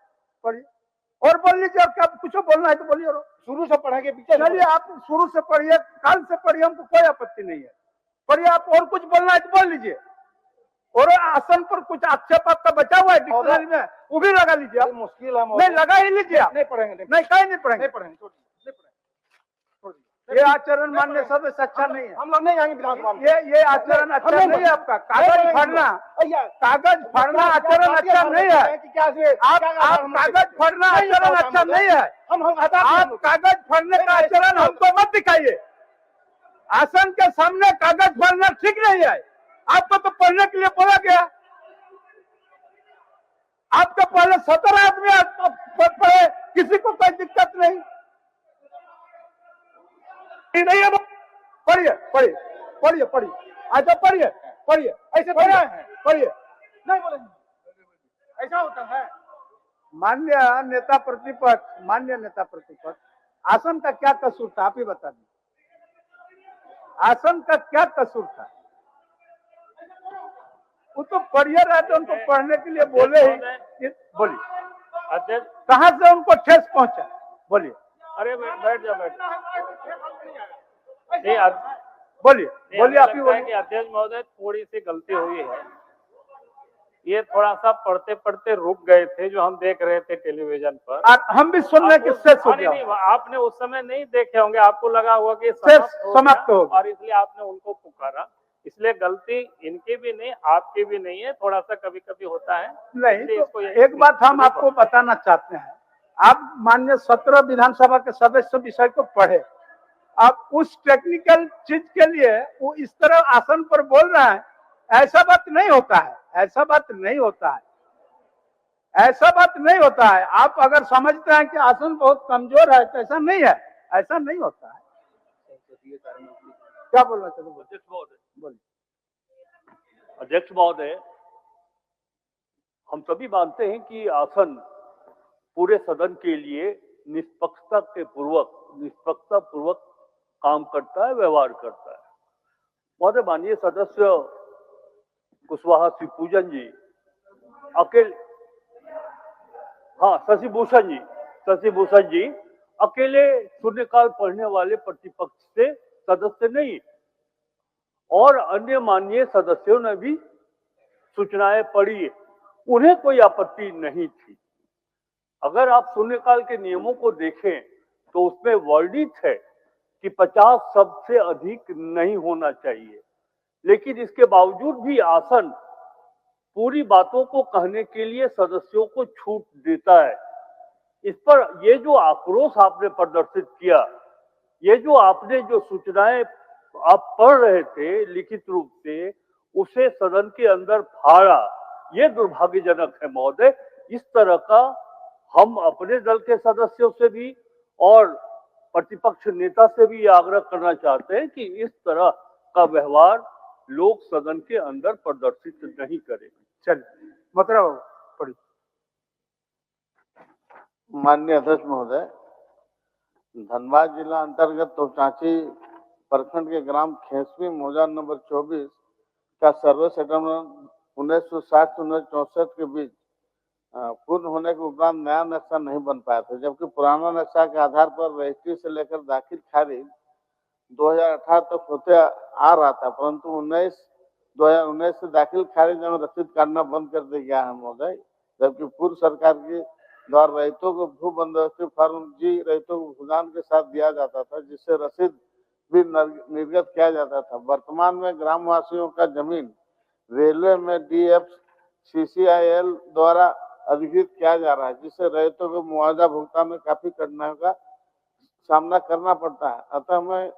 और बोल लीजिए। अब क्या कुछ बोलना है तो बोलिए। शुरू से पढ़ेंगे पीछे। चलिए आप शुरू से पढ़िए, काल से पढ़िए, हमको कोई आपत्ति नहीं है। पढ़िए आप। और कुछ बोलना है तो बोल लीजिए। और आसन पर कुछ आक्षेप आपका बचा हुआ है डिक्शनरी में, वो भी लगा लीजिए। आप मुश्किल है नहीं, लगा ही लीजिए। आप नहीं पढ़ेंगे। नहीं, कहीं नहीं पढ़ेंगे। ये आचरण माननीय सदस्य अच्छा नहीं है। हम लोग नहीं जाएंगे विधानसभा में। ये आचरण अच्छा नहीं है आपका। कागज फाड़ना आचरण अच्छा नहीं है। आप कागज फाड़ना आचरण अच्छा नहीं है। आप कागज फाड़ने का आचरण हमको मत दिखाइए। आसन के सामने कागज फाड़ना ठीक नहीं है। आपको तो पढ़ने के लिए बोला गया। आपके पहले 17 आदमी पढ़े, किसी को कोई दिक्कत नहीं है। पढ़िए। अच्छा, पढ़िए ऐसे पढ़िए। नहीं बोलेंगे, ऐसा होता है। मान्य नेता प्रतिपक्ष, आसन का क्या कसूर था, आप ही बता दें। आसन का क्या कसूर था? वो तो पढ़िए रहे थे, उनको पढ़ने के लिए बोले ही। बोलिए अध्यक्ष, कहाँ से उनको ठेस पहुंचा? बोलिए। अरे बैठ जाओ। बोलिए आप ही बोलिए। कि अध्यक्ष महोदय थोड़ी सी गलती हुई है, ये थोड़ा सा पढ़ते पढ़ते रुक गए थे जो हम देख रहे थे टेलीविजन पर। हम भी सुन रहे कि शेष हो गया। नहीं, आपने उस समय नहीं देखे होंगे, आपको लगा हुआ कि समाप्त हो गया और इसलिए आपने उनको पुकारा। इसलिए गलती इनकी भी नहीं, आपकी भी नहीं है, थोड़ा सा कभी कभी होता है। नहीं तो एक बात हम आपको बताना चाहते हैं, आप माननीय 17 विधानसभा के सदस्य विषय को पढ़े, आप उस टेक्निकल चीज के लिए वो इस तरह आसन पर बोल रहे हैं, ऐसा बात नहीं होता है, ऐसा बात नहीं होता है, ऐसा बात नहीं होता है। आप अगर समझते हैं कि आसन बहुत कमजोर है तो ऐसा नहीं है, ऐसा नहीं होता है। क्या बोलना चाहते? अध्यक्ष महोदय, हम सभी मानते हैं कि आसन पूरे सदन के लिए निष्पक्षता पूर्वक काम करता है, व्यवहार करता है। महोदय, माननीय सदस्य कुशवाहा शिवपूजन जी शशि भूषण जी अकेले शून्यकाल पढ़ने वाले प्रतिपक्ष से सदस्य नहीं, और अन्य माननीय सदस्यों ने भी सूचनाएं पढ़ी, उन्हें कोई आपत्ति नहीं थी। अगर आप शून्यकाल के नियमों को देखें तो उसमें वर्णित है कि 50 शब्द से अधिक नहीं होना चाहिए, लेकिन इसके बावजूद भी आसन पूरी बातों को कहने के लिए सदस्यों को छूट देता है। इस पर ये जो आक्रोश आपने प्रदर्शित किया, ये जो आपने जो सूचनाएं आप पढ़ रहे थे लिखित रूप से, उसे सदन के अंदर फाड़ा, ये दुर्भाग्यजनक है महोदय। इस तरह का हम अपने दल के सदस्यों से भी और प्रतिपक्ष नेता से भी आग्रह करना चाहते हैं कि इस तरह का व्यवहार लोग सदन के अंदर प्रदर्शित नहीं करें। चलिए मतलब पढ़िए। माननीय अध्यक्ष महोदय, धनबाद जिला अंतर्गत तोचाची प्रखंड के ग्राम खेसवी मौजा नंबर 24 का सर्वे सेटलमेंट 1960 से 1964 के बीच पूर्ण होने के उपरांत नया नक्शा नहीं बन पाया था, जबकि पुराना नक्शा के आधार पर रजिस्ट्री से लेकर दाखिल खारिज 2018 तक होते आ रहा था, परंतु 2019 से दाखिल खारिज में रसीद काटना बंद कर दिया गया है महोदय। जबकि पूर्व सरकार के द्वारा रहितों को भू बंदोबस्ती फॉर्म जी रहितों को भुगतान के साथ दिया जाता था, जिससे रसीद भी निर्गत किया जाता था। वर्तमान में ग्रामवासियों का जमीन रेलवे में DFCCIL द्वारा अधिकृत किया जा रहा है, जिससे रहितों को मुआवजा भुगतान में काफी कठिनाइयों का सामना करना पड़ता है। अतः मैं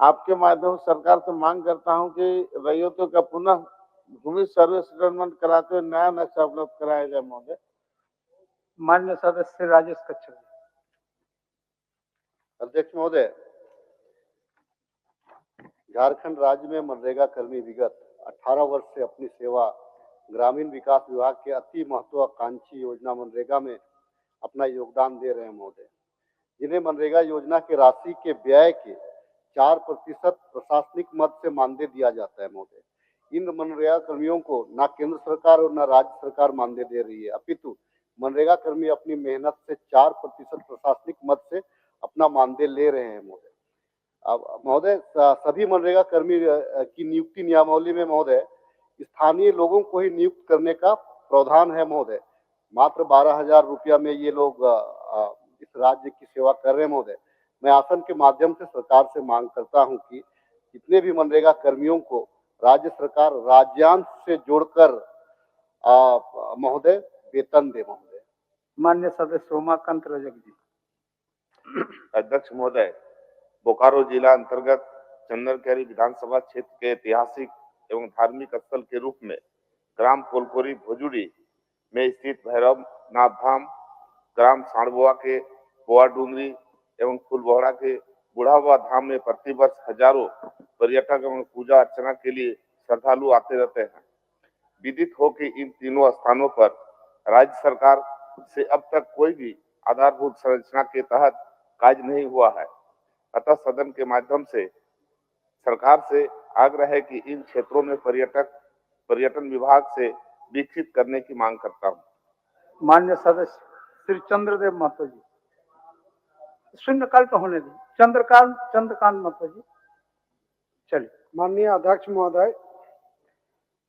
आपके माध्यम से सरकार से मांग करता हूं कि रहितों का पुनः भूमि सर्वे सेटलमेंट कराते हुए नया नक्शा उपलब्ध कराया जाए महोदय। माननीय सदस्य राजेश कच्छप। अध्यक्ष महोदय, झारखंड राज्य में मनरेगा कर्मी विगत 18 वर्ष से अपनी सेवा ग्रामीण विकास विभाग के अति महत्वाकांक्षी योजना मनरेगा में अपना योगदान दे रहे हैं महोदय, जिन्हें मनरेगा योजना के राशि के व्यय के 4% प्रशासनिक मद से मानदेय दिया जाता है महोदय। इन मनरेगा कर्मियों को न केंद्र सरकार और न राज्य सरकार मानदेय दे रही है, अपितु मनरेगा कर्मी अपनी मेहनत से 4% प्रशासनिक मद से अपना मानदेय ले रहे हैं महोदय। अब महोदय, सभी मनरेगा कर्मी की नियुक्ति नियमावली में महोदय स्थानीय लोगों को ही नियुक्त करने का प्रावधान है महोदय। मात्र 12,000 रुपया में ये लोग इस राज्य की सेवा कर रहे हैं महोदय। मैं आसन के माध्यम से सरकार से मांग करता हूं कि जितने भी मनरेगा कर्मियों को राज्य सरकार राज्यांश से जोड़कर महोदय वेतन दे महोदय। माननीय सदस्य उमाकांत रजक जी। अध्यक्ष महोदय, बोकारो जिला अंतर्गत चंदनकेरी विधानसभा क्षेत्र के ऐतिहासिक एवं धार्मिक स्थल के रूप में ग्राम कोलकोरी भोजुड़ी में स्थित भैरव नाथ धाम, ग्राम साणबुआ के बोआ डूंगरी एवं फूलबोहड़ा के बुढ़ावा धाम में प्रतिवर्ष हजारों पर्यटक एवं पूजा अर्चना के लिए श्रद्धालु आते रहते हैं। विदित हो कि इन तीनों स्थानों पर राज्य सरकार से अब तक कोई भी आधारभूत संरचना के तहत कार्य नहीं हुआ है। अतः सदन के माध्यम से सरकार से आग्रह है कि इन क्षेत्रों में पर्यटन विभाग से विकसित करने की मांग करता हूं। मान्य सदस्य श्री चंद्रदेव महतो जी, शून्यकाल तो होने दी। चंद्रकांत महतो जी, चलिए। माननीय अध्यक्ष महोदय,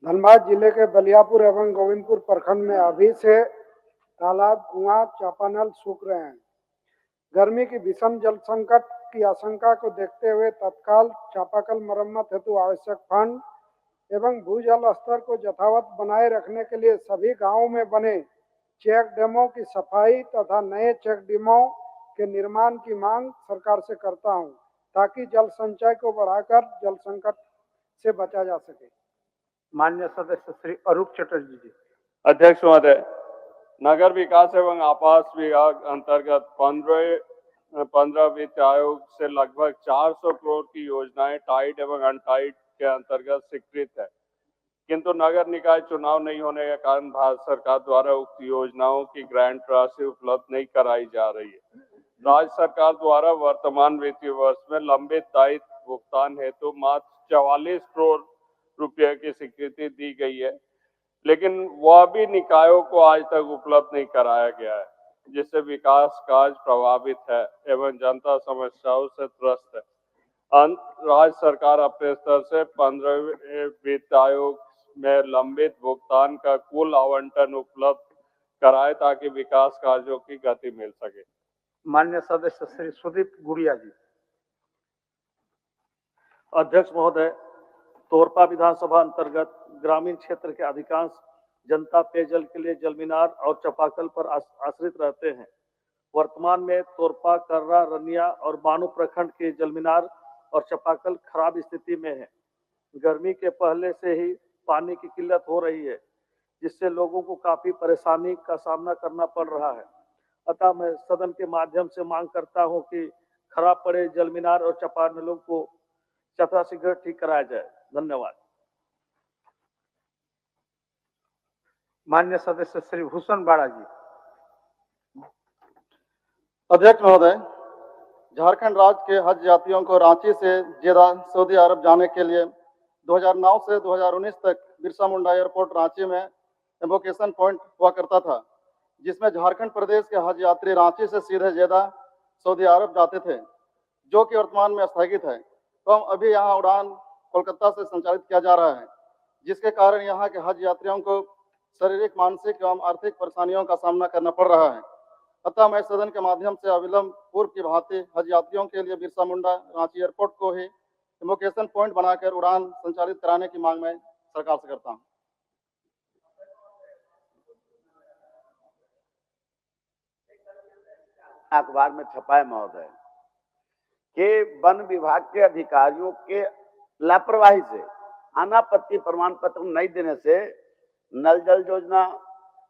धनबाद जिले के बलियापुर एवं गोविंदपुर प्रखंड में अभी से तालाब, कुआं, चापानल सूख रहे हैं। गर्मी की भीषण जल संकट की आशंका को देखते हुए तत्काल चापाकल मरम्मत हेतु आवश्यक फंड एवं भूजल स्तर को यथावत बनाए रखने के लिए सभी गांवों में बने चेक डैमों की सफाई तथा नए चेक डैमों के निर्माण की मांग सरकार से करता हूं, ताकि जल संचय को बढ़ाकर जल संकट से बचा जा सके। माननीय सदस्य श्री अरूप चटर्जी जी। अध्यक्ष महोदय, नगर विकास एवं आवास विभाग अंतर्गत 15 वित्त आयोग से लगभग 400 करोड़ की योजनाएं टाइड एवं अनटाइड के अंतर्गत स्वीकृत है, किंतु नगर निकाय चुनाव नहीं होने के कारण भारत सरकार द्वारा उक्त योजनाओं की ग्रांट राशि उपलब्ध नहीं कराई जा रही है। राज्य सरकार द्वारा वर्तमान वित्तीय वर्ष में लंबित दायित्व भुगतान हेतु मात्र 44 करोड़ रुपये की स्वीकृति दी गई है, लेकिन वह भी निकायों को आज तक उपलब्ध नहीं कराया गया है, जिससे विकास कार्य प्रभावित है एवं जनता समस्याओं से त्रस्त है। राज्य सरकार अपने स्तर से 15वें वित्त आयोग में लंबित भुगतान का कुल आवंटन उपलब्ध कराए, ताकि विकास कार्यों की गति मिल सके। माननीय सदस्य श्री सुदीप गुड़िया जी। अध्यक्ष महोदय, तोरपा विधानसभा अंतर्गत ग्रामीण क्षेत्र के अधिकांश जनता पेयजल के लिए जलमीनार और चापाकल पर आश्रित रहते हैं। वर्तमान में तोरपा, कर्रा, रनिया और बानू प्रखंड के जलमीनार और चापाकल खराब स्थिति में है। गर्मी के पहले से ही पानी की किल्लत हो रही है, जिससे लोगों को काफी परेशानी का सामना करना पड़ रहा है। अतः मैं सदन के माध्यम से मांग करता हूं कि खराब पड़े जलमीनार और चापानलों को यथाशीघ्र ठीक कराया जाए। धन्यवाद। माननीय सदस्य श्री भूषण बाड़ा जी। अध्यक्ष महोदय, झारखंड राज्य के हज यात्रियों को रांची से जेदा सऊदी अरब जाने के लिए 2009 से 2019 तक बिरसा मुंडा एयरपोर्ट रांची में एम्बोकेशन पॉइंट हुआ करता था, जिसमें झारखंड प्रदेश के हज यात्री रांची से सीधे जेदा सऊदी अरब जाते थे, जो कि वर्तमान में स्थगित है। तो अभी यहाँ उड़ान कोलकाता से संचालित किया जा रहा है, जिसके कारण यहाँ के हज यात्रियों को शारीरिक, मानसिक एवं आर्थिक परेशानियों का सामना करना पड़ रहा है। अतः मैं सदन के माध्यम से अविलंब पूर्व की भांति हज यात्रियों के लिए बिरसा मुंडा रांची एयरपोर्ट को ही एम्बोकेशन पॉइंट बनाकर उड़ान संचालित कराने की मांग मैं सरकार से करता हूँ। अखबार में छपा है महोदय कि वन विभाग के अधिकारियों के लापरवाही से अनापत्ति प्रमाण पत्र नहीं देने से नल जल योजना,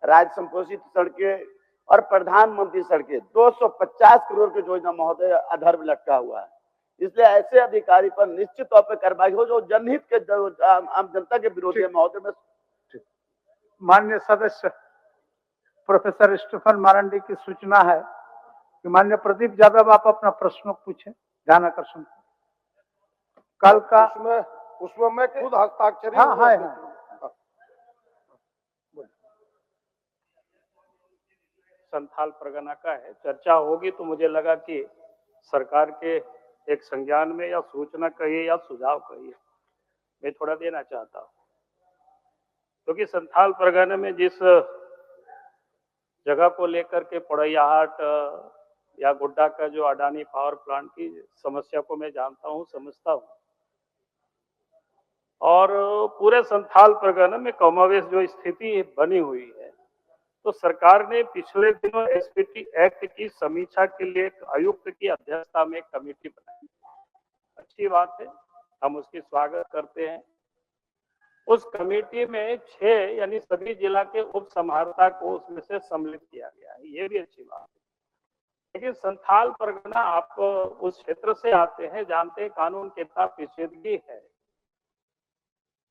राज्य संपोषित सड़कें और प्रधानमंत्री सड़कें 250 करोड़ की योजना महोदय अधर में लटका हुआ है। इसलिए ऐसे अधिकारी पर निश्चित तौर पर कार्रवाई हो जो जनहित के आम जनता के विरोधी है महोदय। में माननीय सदस्य प्रोफेसर स्टीफन मारंडी की सूचना है कि माननीय प्रदीप यादव आप अपना प्रश्न पूछें। ध्यान आकर्षण कल का उसमें मैं खुद हस्ताक्षर हाँ। संथाल परगना का है, चर्चा होगी तो मुझे लगा कि सरकार के एक संज्ञान में या सूचना कहिए या सुझाव कहिए, मैं थोड़ा देना चाहता हूँ, क्योंकि संथाल परगना में जिस जगह को लेकर के पड़ैयाहाट या गुड्डा का जो अडानी पावर प्लांट की समस्या को मैं जानता हूँ, समझता हूँ, और पूरे संथाल परगना में कमोवेश जो स्थिति बनी हुई है, तो सरकार ने पिछले दिनों एसपीटी एक्ट की समीक्षा के लिए एक आयुक्त की अध्यक्षता में एक कमेटी बनाई। अच्छी बात है, हम उसकी स्वागत करते हैं। उस कमेटी में 6 यानी सभी जिला के उप समाहर्ता को उसमें से सम्मिलित किया गया है, ये भी अच्छी बात है। लेकिन संथाल परगना, आप उस क्षेत्र से आते हैं, जानते हैं कानून कितना पेचीदगी है।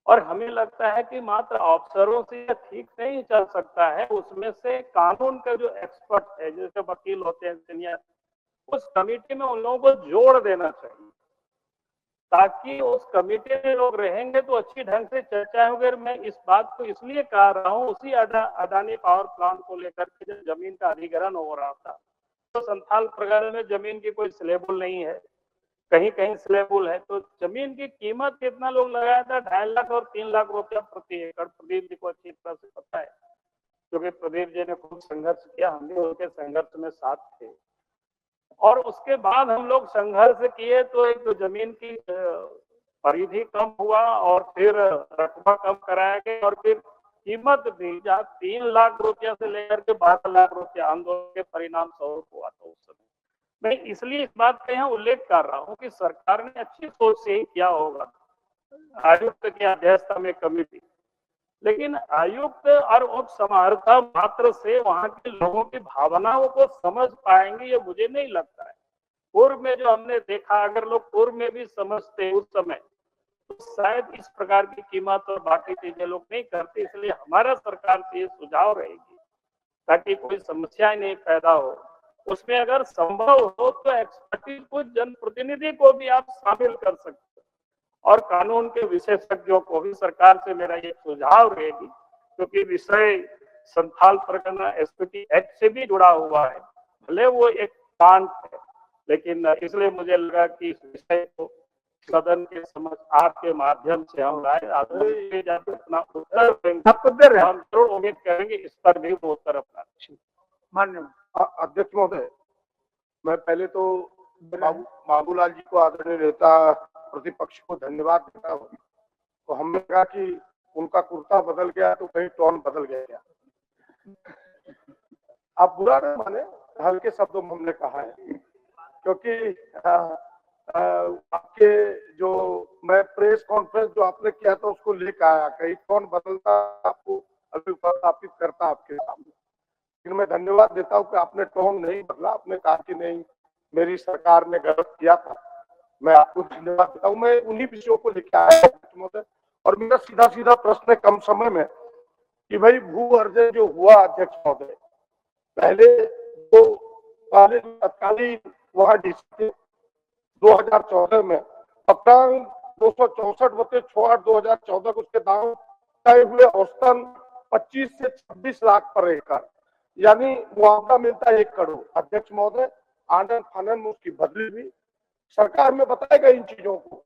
और हमें लगता है कि मात्र अफसरों से यह ठीक नहीं चल सकता है, उसमें से कानून का जो एक्सपर्ट है, जैसे वकील होते हैं सीनियर, उस कमेटी में उन लोगों को जोड़ देना चाहिए, ताकि उस कमेटी में लोग रहेंगे तो अच्छी ढंग से चर्चा होगी। और मैं इस बात को इसलिए कह रहा हूँ, उसी अदानी पावर प्लांट को लेकर के जब जमीन का अधिग्रहण हो रहा था तो संथाल परगना में जमीन की कोई स्लेबुल नहीं है, कहीं कहीं स्लेबुल है, तो जमीन की कीमत कितना लोग लगाया था, 2.5 लाख और 3 लाख रुपया प्रति एकड़। प्रदीप जी को अच्छी तरह से पता है, क्योंकि प्रदीप जी ने खूब संघर्ष किया, हम भी उनके संघर्ष में साथ थे। और उसके बाद हम लोग संघर्ष किए तो एक तो जमीन की परिधि कम हुआ और फिर रकबा कम कराया गया और फिर कीमत भी 3 लाख रुपया से लेकर के 12 लाख रुपया आंदोलन के परिणाम स्वरूप हुआ था उस समय। मैं इसलिए इस बात का यहाँ उल्लेख कर रहा हूँ कि सरकार ने अच्छी सोच से ही किया होगा, आयुक्त की अध्यक्षता में कमेटी, लेकिन आयुक्त और उप समाहर्ता मात्र से वहां के लोगों की भावनाओं को समझ पाएंगे ये मुझे नहीं लगता है। पूर्व में जो हमने देखा, अगर लोग पूर्व में भी समझते उस समय तो शायद इस प्रकार की कीमत और बाकी चीजें लोग नहीं करते। इसलिए हमारा सरकार से ये सुझाव रहेगी, ताकि कोई समस्या नहीं पैदा हो, उसमें अगर संभव हो तो एक्सपर्टीज कुछ जनप्रतिनिधि को भी आप शामिल कर सकते हैं और कानून के विशेषज्ञों को भी। सरकार से मेरा ये सुझाव रहेगी, क्योंकि विषय संथाल परगना एसपीटी एक्ट से भी जुड़ा हुआ है, भले वो एक कांड है, लेकिन इसलिए मुझे लगा कि इस विषय को सदन के समझ आपके माध्यम से हम लाए, अपना उत्तर देंगे, हम जरूर उम्मीद करेंगे इस पर भी वो उत्तर अपना। माननीय अध्यक्ष महोदय, मैं पहले तो बाबूलाल जी को, आदरणीय नेता प्रतिपक्ष को धन्यवाद देता हूँ। तो हमने कहा कि उनका कुर्ता बदल गया तो कहीं टोन बदल गया। आप बुरा न माने, हल्के शब्दों में हमने कहा है, क्योंकि आपके जो मैं प्रेस कॉन्फ्रेंस जो आपने किया था उसको लेकर आया, कहीं टोन बदलता आपको अभी उपस्थापित करता आपके सामने। लेकिन मैं धन्यवाद देता हूँ कि आपने टोन नहीं बदला, आपने कहा कि नहीं मेरी सरकार ने गलत किया था। मैं आपको धन्यवाद देता हूँ। मैं उन्हीं विषयों को लेकर आया और मेरा सीधा सीधा प्रश्न है कम समय में कि भाई भू अर्जन जो हुआ अध्यक्ष महोदय, पहले तो तत्कालीन वहां डीसी 2014 में अपरांग 264/6/2014 उसके दाम तय हुए औसतन 25 से 26 लाख पर एकड़, यानी मुआवजा मिलता है 1 करोड़। अध्यक्ष महोदय, आनंद फानन में उसकी बदली हुई, सरकार में बताया गया इन चीजों को।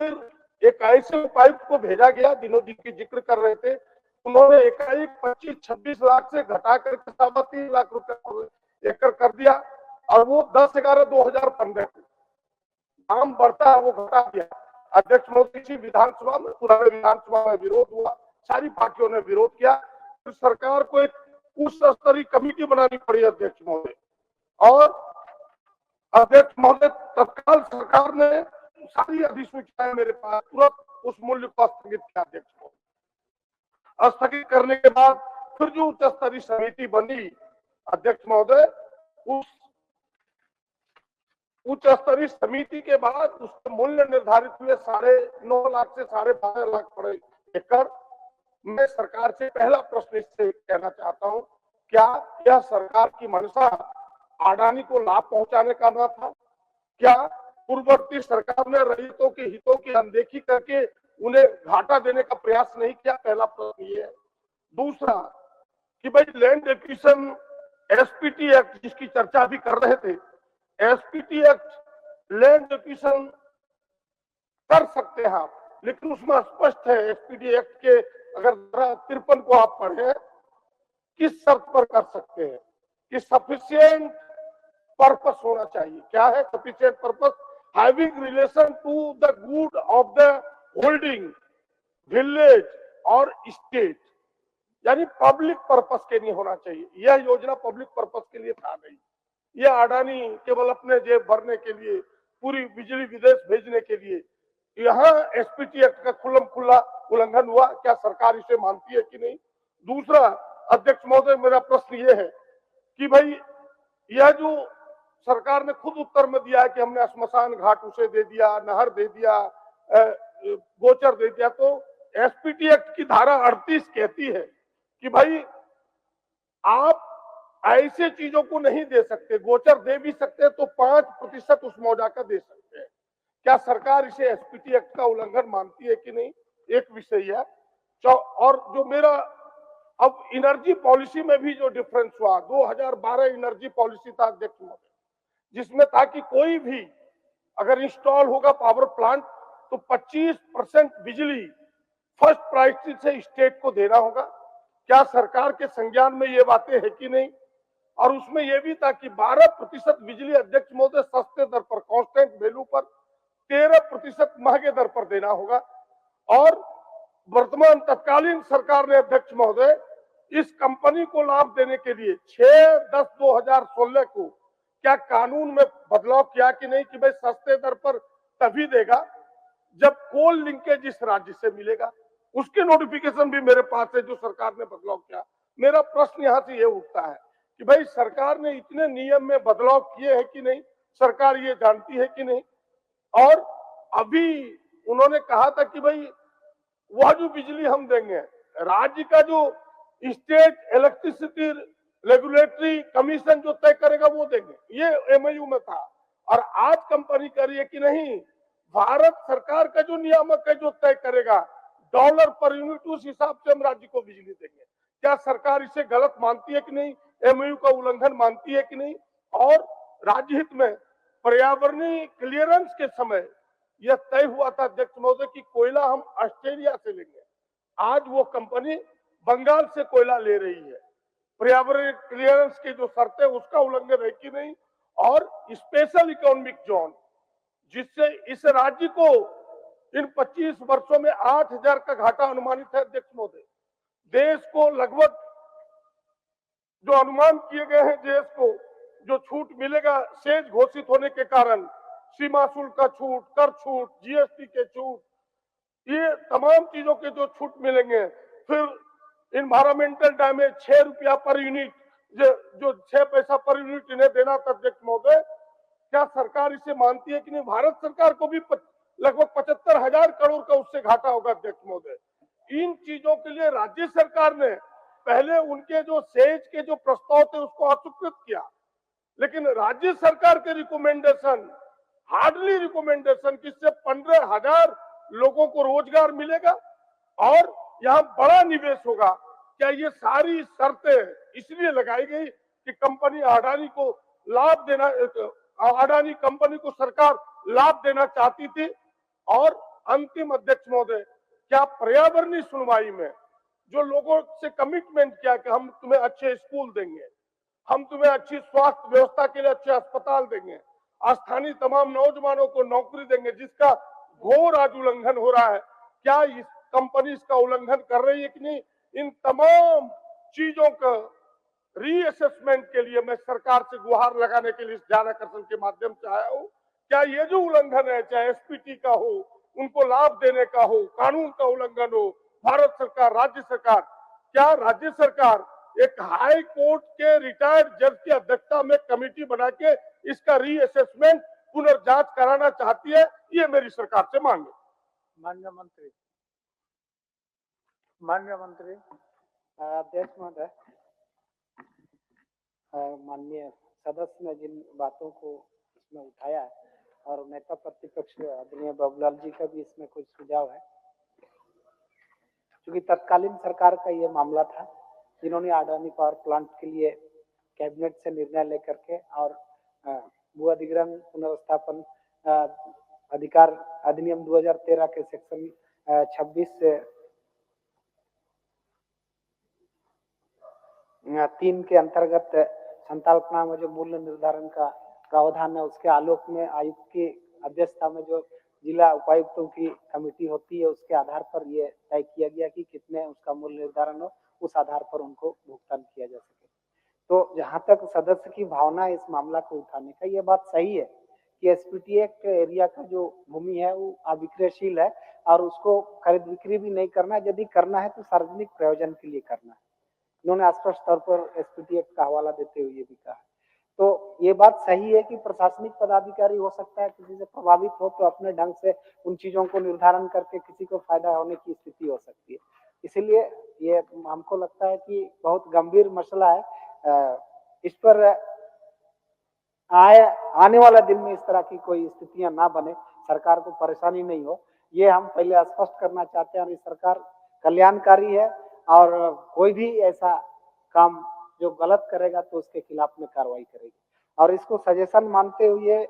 फिर एक ऐसे उपायुक्त को भेजा गया, दिनों दिन की जिक्र कर रहे थे, उन्होंने एकाएक 25-26 लाख से घटा कर 3.25 लाख रुपए एकड़ कर दिया और वो 10/11/2015 दाम बढ़ता है वो घटा दिया। अध्यक्ष महोदय, इसी विधानसभा में, पुराने विधानसभा में विरोध हुआ, सारी पार्टियों ने विरोध किया, फिर सरकार को एक उच्च स्तरीय कमेटी बनानी पड़ी अध्यक्ष महोदय। और अध्यक्ष महोदय, तत्काल सरकार ने सारी अधिसूचनाएं मेरे पास तुरंत उस मूल्य को स्थगित किया अध्यक्ष महोदय। स्थगित करने के बाद फिर जो उच्च स्तरीय समिति बनी अध्यक्ष महोदय, उस उच्च स्तरीय समिति के बाद उसके मूल्य निर्धारित हुए 9.5 लाख से 12.5 लाख पर एकड़। मैं सरकार से पहला प्रश्न इससे कहना चाहता हूं, क्या यह सरकार की मंशा अडानी को लाभ पहुंचाने का न था? क्या पूर्ववर्ती सरकार ने रैयतों के हितों की अनदेखी करके उन्हें घाटा देने का प्रयास नहीं किया? पहला प्रश्न ये है। दूसरा कि भाई लैंड एक्विजिशन एसपीटी एक्ट जिसकी चर्चा भी कर रहे थे, एसपीटी एक्ट लैंड एक्विजिशन कर सकते हैं आप, लेकिन उसमें स्पष्ट है एसपीटी एक्ट के अगर 53 को आप पढ़े, किस शर्त पर कर सकते हैं कि सफिशिएंट पर्पस होना चाहिए। क्या है sufficient purpose? Having relation to the good of the holding village और स्टेट, यानी पब्लिक पर्पस के लिए होना चाहिए। यह योजना पब्लिक पर्पस के लिए था नहीं, यह अडानी केवल अपने जेब भरने के लिए, पूरी बिजली विदेश भेजने के लिए। यहाँ एसपीटी एक्ट का खुल्लम खुल्ला उल्लंघन हुआ, क्या सरकार इसे मानती है कि नहीं? दूसरा अध्यक्ष महोदय, मेरा प्रश्न ये है कि भाई यह जो सरकार ने खुद उत्तर में दिया है कि हमने श्मशान घाट उसे दे दिया, नहर दे दिया, गोचर दे दिया, तो एसपीटी एक्ट की धारा 38 कहती है कि भाई आप ऐसे चीजों को नहीं दे सकते, गोचर दे भी सकते तो 5% उस मौजा का दे सकते हैं। क्या सरकार इसे एसपीटी एक्ट का उल्लंघन मानती है कि नहीं, एक विषय है। और जो मेरा अब एनर्जी पॉलिसी में भी जो डिफरेंस हुआ, 2012 एनर्जी पॉलिसी था अध्यक्ष महोदय, जिसमें था कि कोई भी अगर इंस्टॉल होगा पावर प्लांट तो 25% बिजली फर्स्ट प्रायोरिटी से स्टेट को देना होगा। क्या सरकार के संज्ञान में ये बातें है कि नहीं? और उसमें यह भी था कि 12% बिजली अध्यक्ष महोदय सस्ते दर पर, कांस्टेंट वैल्यू पर, 13% महंगे दर पर देना होगा। और वर्तमान तत्कालीन सरकार ने अध्यक्ष महोदय इस कंपनी को लाभ देने के लिए 6/10/2016 को क्या कानून में बदलाव किया कि नहीं कि भाई सस्ते दर पर तभी देगा जब कोल लिंकेज इस राज्य से मिलेगा। उसके नोटिफिकेशन भी मेरे पास है जो सरकार ने बदलाव किया। मेरा प्रश्न यहाँ से ये उठता है कि भाई सरकार ने इतने नियम में बदलाव किए हैं कि नहीं, सरकार ये जानती है कि नहीं? और अभी उन्होंने कहा था कि भाई वह जो बिजली हम देंगे, राज्य का जो स्टेट इलेक्ट्रिसिटी रेगुलेटरी कमीशन जो तय करेगा वो देंगे, ये एमओयू में था। और आज कंपनी कह रही है कि नहीं, भारत सरकार का जो नियामक है जो तय करेगा डॉलर पर यूनिट, उस हिसाब से हम राज्य को बिजली देंगे। क्या सरकार इसे गलत मानती है कि नहीं, एमओयू का उल्लंघन मानती है कि नहीं? और राज्य हित में पर्यावरणीय क्लियरेंस के समय यह तय हुआ था अध्यक्ष महोदय कि कोयला हम ऑस्ट्रेलिया से लेंगे, आज वो कंपनी बंगाल से कोयला ले रही है। पर्यावरण क्लियरेंस की जो शर्तें उसका उल्लंघन है कि नहीं? और स्पेशल इकोनॉमिक जोन जिससे इस राज्य को इन 25 वर्षों में 8,000 का घाटा अनुमानित है अध्यक्ष महोदय। देश को लगभग जो अनुमान किए गए हैं, देश को जो छूट मिलेगा सेज घोषित होने के कारण, सीमा शुल्क का छूट, कर छूट, जीएसटी के छूट, ये तमाम चीजों के जो छूट मिलेंगे, फिर इन्वायरमेंटल डैमेज 6 रुपया पर यूनिट, जो 6 पैसा पर यूनिट इन्हें देना था अध्यक्ष महोदय। क्या सरकार इसे मानती है कि नहीं? भारत सरकार को भी लगभग 75,000 करोड़ का उससे घाटा होगा अध्यक्ष महोदय। इन चीजों के लिए राज्य सरकार ने पहले उनके जो सेज के जो प्रस्ताव थे उसको अस्वीकृत किया, लेकिन राज्य सरकार के रिकमेंडेशन, हार्डली रिकमेंडेशन, किससे 15,000 लोगों को रोजगार मिलेगा और यहाँ बड़ा निवेश होगा। क्या ये सारी शर्तें इसलिए लगाई गई कि कंपनी अडानी को लाभ देना, अडानी कंपनी को सरकार लाभ देना चाहती थी? और अंतिम अध्यक्ष महोदय, क्या पर्यावरणीय सुनवाई में जो लोगों से कमिटमेंट किया कि हम तुम्हें अच्छे स्कूल देंगे, हम तुम्हें अच्छी स्वास्थ्य व्यवस्था के लिए अच्छे अस्पताल देंगे, स्थानीय तमाम नौजवानों को नौकरी देंगे, जिसका घोर आज उल्लंघन हो रहा है, क्या इस कंपनी इसका उल्लंघन कर रही है कि नहीं? इन तमाम चीजों का रीअसेसमेंट के लिए मैं सरकार से गुहार लगाने के लिए ध्यान आकर्षण के माध्यम से आया हूँ। क्या ये जो उल्लंघन है, चाहे एसपीटी का हो, उनको लाभ देने का हो, कानून का उल्लंघन हो, भारत सरकार, राज्य सरकार, क्या राज्य सरकार एक हाई कोर्ट के रिटायर्ड जज की अध्यक्षता में कमेटी बना के इसका रीअसेसमेंट, पुनर्जांच कराना चाहती है? ये मेरी सरकार से मांग है। माननीय मंत्री, अध्यक्ष महोदय, माननीय सदस्य ने जिन बातों को इसमें उठाया है और नेता प्रतिपक्ष आदरणीय बाबूलाल जी का भी इसमें कुछ सुझाव है। क्योंकि तत्कालीन सरकार का ये मामला था, जिन्होंने अडानी पावर प्लांट के लिए कैबिनेट से निर्णय लेकर के और भू अधिग्रहण पुनर्स्थापन अधिकार अधिनियम 2013 के सेक्शन 26 से 3 के अंतर्गत संकल्पना में जो मूल्य निर्धारण का प्रावधान है, उसके आलोक में आयुक्त की अध्यक्षता में जो जिला उपायुक्तों की कमेटी होती है, उसके आधार पर ये तय किया गया कि कितने उसका मूल्य निर्धारण हो, उस आधार पर उनको भुगतान किया जा सके। तो जहां तक सदस्य की भावना है इस मामला को उठाने का, ये बात सही है कि एसपीटी एक्ट एरिया का जो भूमि है वो अविक्रयशील है और उसको खरीद बिक्री भी नहीं करना है, यदि करना है तो सार्वजनिक प्रयोजन के लिए करना है। इन्होंने स्पष्ट तौर पर एसपीटी एक्ट का हवाला देते हुए ये भी कहा। तो ये बात सही है कि प्रशासनिक पदाधिकारी हो सकता है किसी से प्रभावित हो तो अपने ढंग से उन चीजों को निर्धारण करके किसी को फायदा होने की स्थिति हो सकती है। इसीलिए ये हमको लगता है कि बहुत गंभीर मसला है। इस पर आने वाला दिन में इस तरह की कोई स्थितियां ना बने, सरकार को परेशानी नहीं हो, ये हम पहले स्पष्ट करना चाहते हैं। और ये सरकार कल्याणकारी है और कोई भी ऐसा काम जो गलत करेगा तो उसके खिलाफ में कार्रवाई करेगी। और इसको सजेशन मानते हुए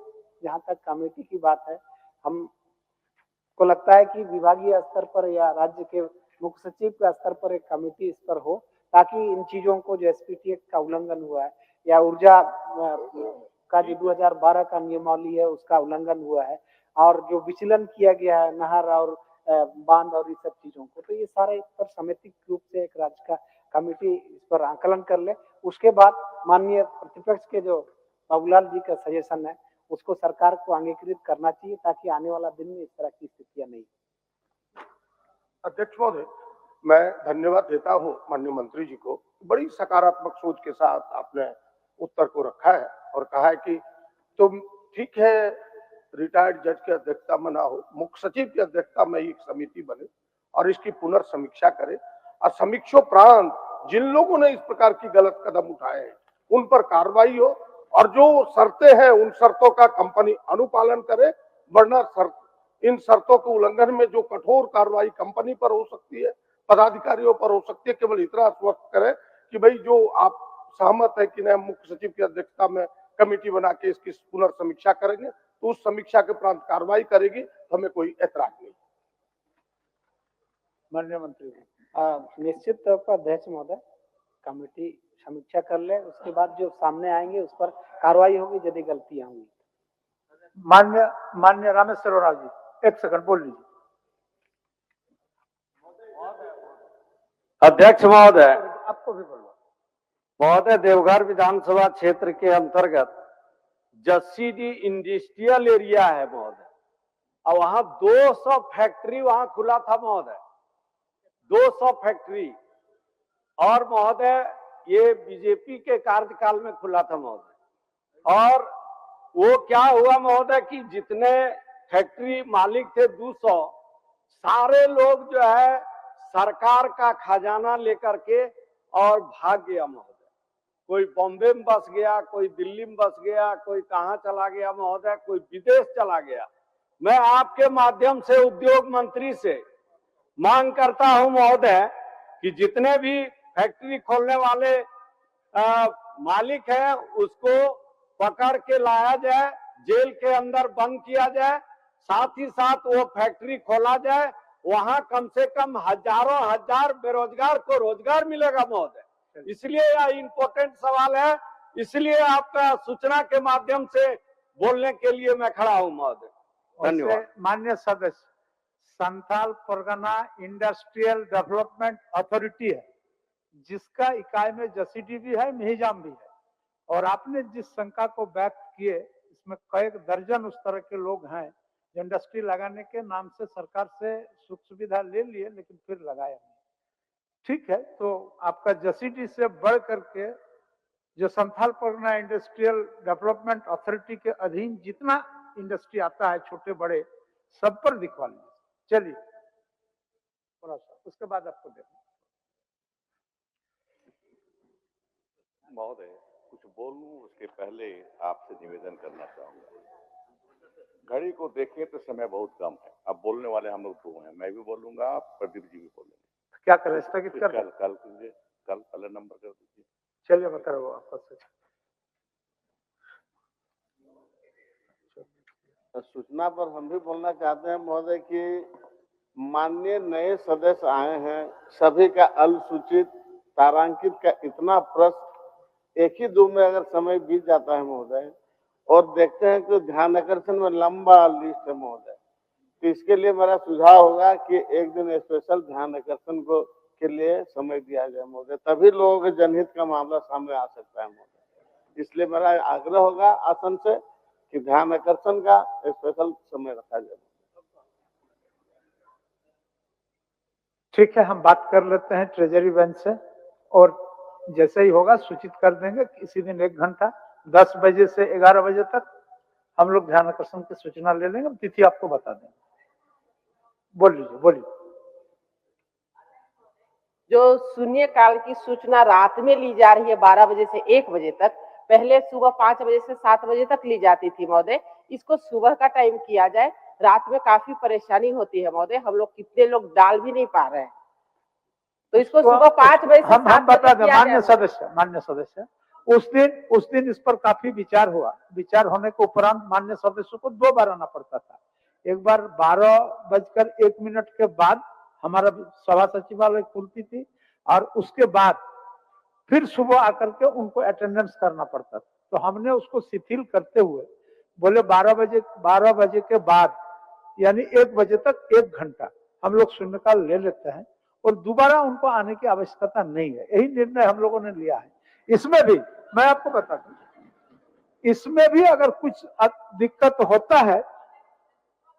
जहाँ तक कमेटी की बात है, हमको लगता है कि विभागीय स्तर पर या राज्य के मुख्य सचिव के स्तर पर एक कमेटी इस पर हो, ताकि इन चीजों को जो एसपीटी एक्ट का उल्लंघन हुआ है या ऊर्जा का जो 2012 का नियमावली है उसका उल्लंघन हुआ है और जो विचलन किया गया है नहर और बांध और इस सब चीजों को, तो ये सारे इस पर समितिक रूप से एक राज्य का कमेटी इस पर आकलन कर ले। उसके बाद माननीय प्रतिपक्ष के जो बाबूलाल जी का सजेशन है उसको सरकार को अंगीकृत करना चाहिए, ताकि आने वाला दिन में इस तरह की स्थितियां नहीं। अध्यक्ष महोदय, मैं धन्यवाद देता हूं माननीय मंत्री जी को। बड़ी सकारात्मक सोच के साथ आपने उत्तर को रखा है और कहा है कि तुम ठीक है, रिटायर्ड जज की अध्यक्षता में ना हो, मुख्य सचिव की अध्यक्षता में एक समिति बने और इसकी पुनर्समीक्षा करे और समीक्षोपरांत जिन लोगों ने इस प्रकार की गलत कदम उठाए हैं उन पर कार्रवाई हो और जो शर्तें हैं उन शर्तों का कंपनी अनुपालन करे, वरना इन शर्तों के उल्लंघन में जो कठोर कार्रवाई कंपनी पर हो सकती है, पदाधिकारियों पर हो सकती है, केवल इतना आश्वस्त करे कि भाई जो आप सहमत है कि नहीं, मुख्य सचिव की अध्यक्षता में कमेटी बना के इसकी पुनर्समीक्षा करेंगे, तो उस समीक्षा के उपरांत कार्रवाई करेगी, तो हमें कोई ऐतराज नहीं। माननीय मंत्री निश्चित तौर पर अध्यक्ष महोदय कमेटी समीक्षा कर ले, उसके बाद जो सामने आएंगे उस पर कार्रवाई होगी यदि गलतियां होंगी। मान्य रामेश्वर राव जी, एक सेकंड बोल लीजिए। अध्यक्ष महोदय, आपको भी बोलो। महोदय, देवघर विधानसभा क्षेत्र के अंतर्गत जसीडी इंडस्ट्रियल एरिया है महोदय, और वहां 200 फैक्ट्री वहां खुला था महोदय, 200 फैक्ट्री। और महोदय ये बीजेपी के कार्यकाल में खुला था महोदय। और वो क्या हुआ महोदय कि जितने फैक्ट्री मालिक थे 200, सारे लोग जो है सरकार का खजाना लेकर के और भाग गया महोदय। कोई बॉम्बे में बस गया, कोई दिल्ली में बस गया, कोई कहाँ चला गया महोदय, कोई विदेश चला गया। मैं आपके माध्यम से उद्योग मंत्री से मांग करता हूं महोदय कि जितने भी फैक्ट्री खोलने वाले मालिक हैं उसको पकड़ के लाया जाए, जेल के अंदर बंद किया जाए, साथ ही साथ वो फैक्ट्री खोला जाए, वहां कम से कम हजारों हजार बेरोजगार को रोजगार मिलेगा महोदय। इसलिए यह इम्पोर्टेंट सवाल है, इसलिए आपका सूचना के माध्यम से बोलने के लिए मैं खड़ा हूं महोदय। धन्यवाद। माननीय सदस्य, Santhal Pargana industrial development authority है, जिसका इकाई में जसीडी भी है, मिहिजाम भी है। और आपने जिस शंका को व्यक्त किए, इसमें कई दर्जन उस तरह के लोग हैं जो इंडस्ट्री लगाने के नाम से सरकार से सुख सुविधा ले लिए लेकिन फिर लगाए नहीं। ठीक है, तो आपका जसीडी से बढ़ करके जो Santhal Pargana industrial development authority के अधीन जितना इंडस्ट्री आता है, छोटे बड़े, सब पर दिखवा लीजिए। चलिए थोड़ा सा, उसके बाद आपको देखना। महोदय, कुछ बोलूं उसके पहले आपसे निवेदन करना चाहूंगा। घड़ी को देखें तो समय बहुत कम है। अब बोलने वाले हम लोग 2 हैं, मैं भी बोलूंगा, प्रदीप जी भी बोलेंगे। क्या करें, स्थगित कर दें? कल पहले नंबर कर दीजिए। चलिए बता रहा हूँ आपस से। सूचना पर हम भी बोलना चाहते हैं महोदय कि माननीय नए सदस्य आए हैं, सभी का अनुसूचित तारांकित का इतना प्रश्न एक ही 2 में अगर समय बीत जाता है महोदय, और देखते हैं कि ध्यान आकर्षण में लंबा लिस्ट है महोदय, तो इसके लिए मेरा सुझाव होगा कि एक दिन स्पेशल ध्यान आकर्षण को के लिए समय दिया जाए महोदय, तभी लोगों के जनहित का मामला सामने आ सकता है महोदय। इसलिए मेरा आग्रह होगा आसन से कि ध्यान आकर्षण का स्पेशल समय रखा जाए। ठीक है, हम बात कर लेते हैं ट्रेजरी बेंच से, और जैसे ही होगा सूचित कर देंगे। इसी दिन 1 घंटा 10 बजे से 11 बजे तक हम लोग ध्यान आकर्षण की सूचना ले लेंगे, तिथि आपको बता देंगे। बोल लीजिए, बोलिए। जो शून्यकाल की सूचना रात में ली जा रही है 12 बजे से 1 बजे तक, पहले सुबह 5 बजे से 7 बजे तक ली जाती थी महोदय, इसको सुबह का टाइम किया जाए। रात में काफी परेशानी होती है महोदय, हम लोग कितने लोग डाल भी नहीं पा रहे हैं, तो इसको सुबह 5 बजे से 7 बता बजे दें। किया मान्य जाए। सदस्य उस दिन इस पर काफी विचार हुआ। विचार होने के उपरांत मान्य सदस्यों को 2 बार आना पड़ता था। एक बार 12:01 के बाद हमारा सभा सचिवालय खुलती थी और उसके बाद फिर सुबह आकर के उनको अटेंडेंस करना पड़ता था। तो हमने उसको शिथिल करते हुए बोले 12 बजे के बाद यानी 1 बजे तक 1 घंटा हम लोग शून्यकाल ले लेते हैं और दोबारा उनको आने की आवश्यकता नहीं है। यही निर्णय हम लोगों ने लिया है। इसमें भी मैं आपको बता दूं, इसमें भी अगर कुछ दिक्कत होता है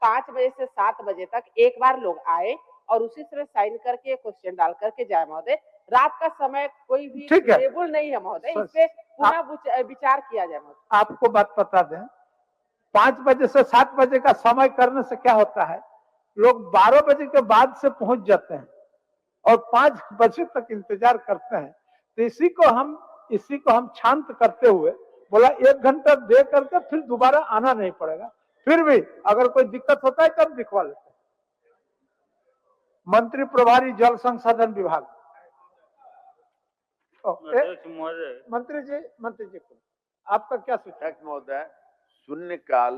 5 बजे से 7 बजे तक एक बार लोग आए और उसी समय साइन करके क्वेश्चन डाल करके जाए महोदय। रात का समय कोई भी टेबल नहीं है महोदय, इस पे पुनः विचार किया जाए महोदय। आपको बात बता दें, 5 बजे से 7 बजे का समय करने से क्या होता है, लोग 12 बजे के बाद से पहुंच जाते हैं और 5 बजे तक इंतजार करते हैं। तो इसी को हम शांत करते हुए बोला 1 घंटा दे करके फिर दोबारा आना नहीं पड़ेगा। फिर भी अगर कोई दिक्कत होता है तब दिखवा लेते हैं। मंत्री प्रभारी जल संसाधन विभाग। मंत्री जी आपका क्या सूचना? महोदय, शून्यकाल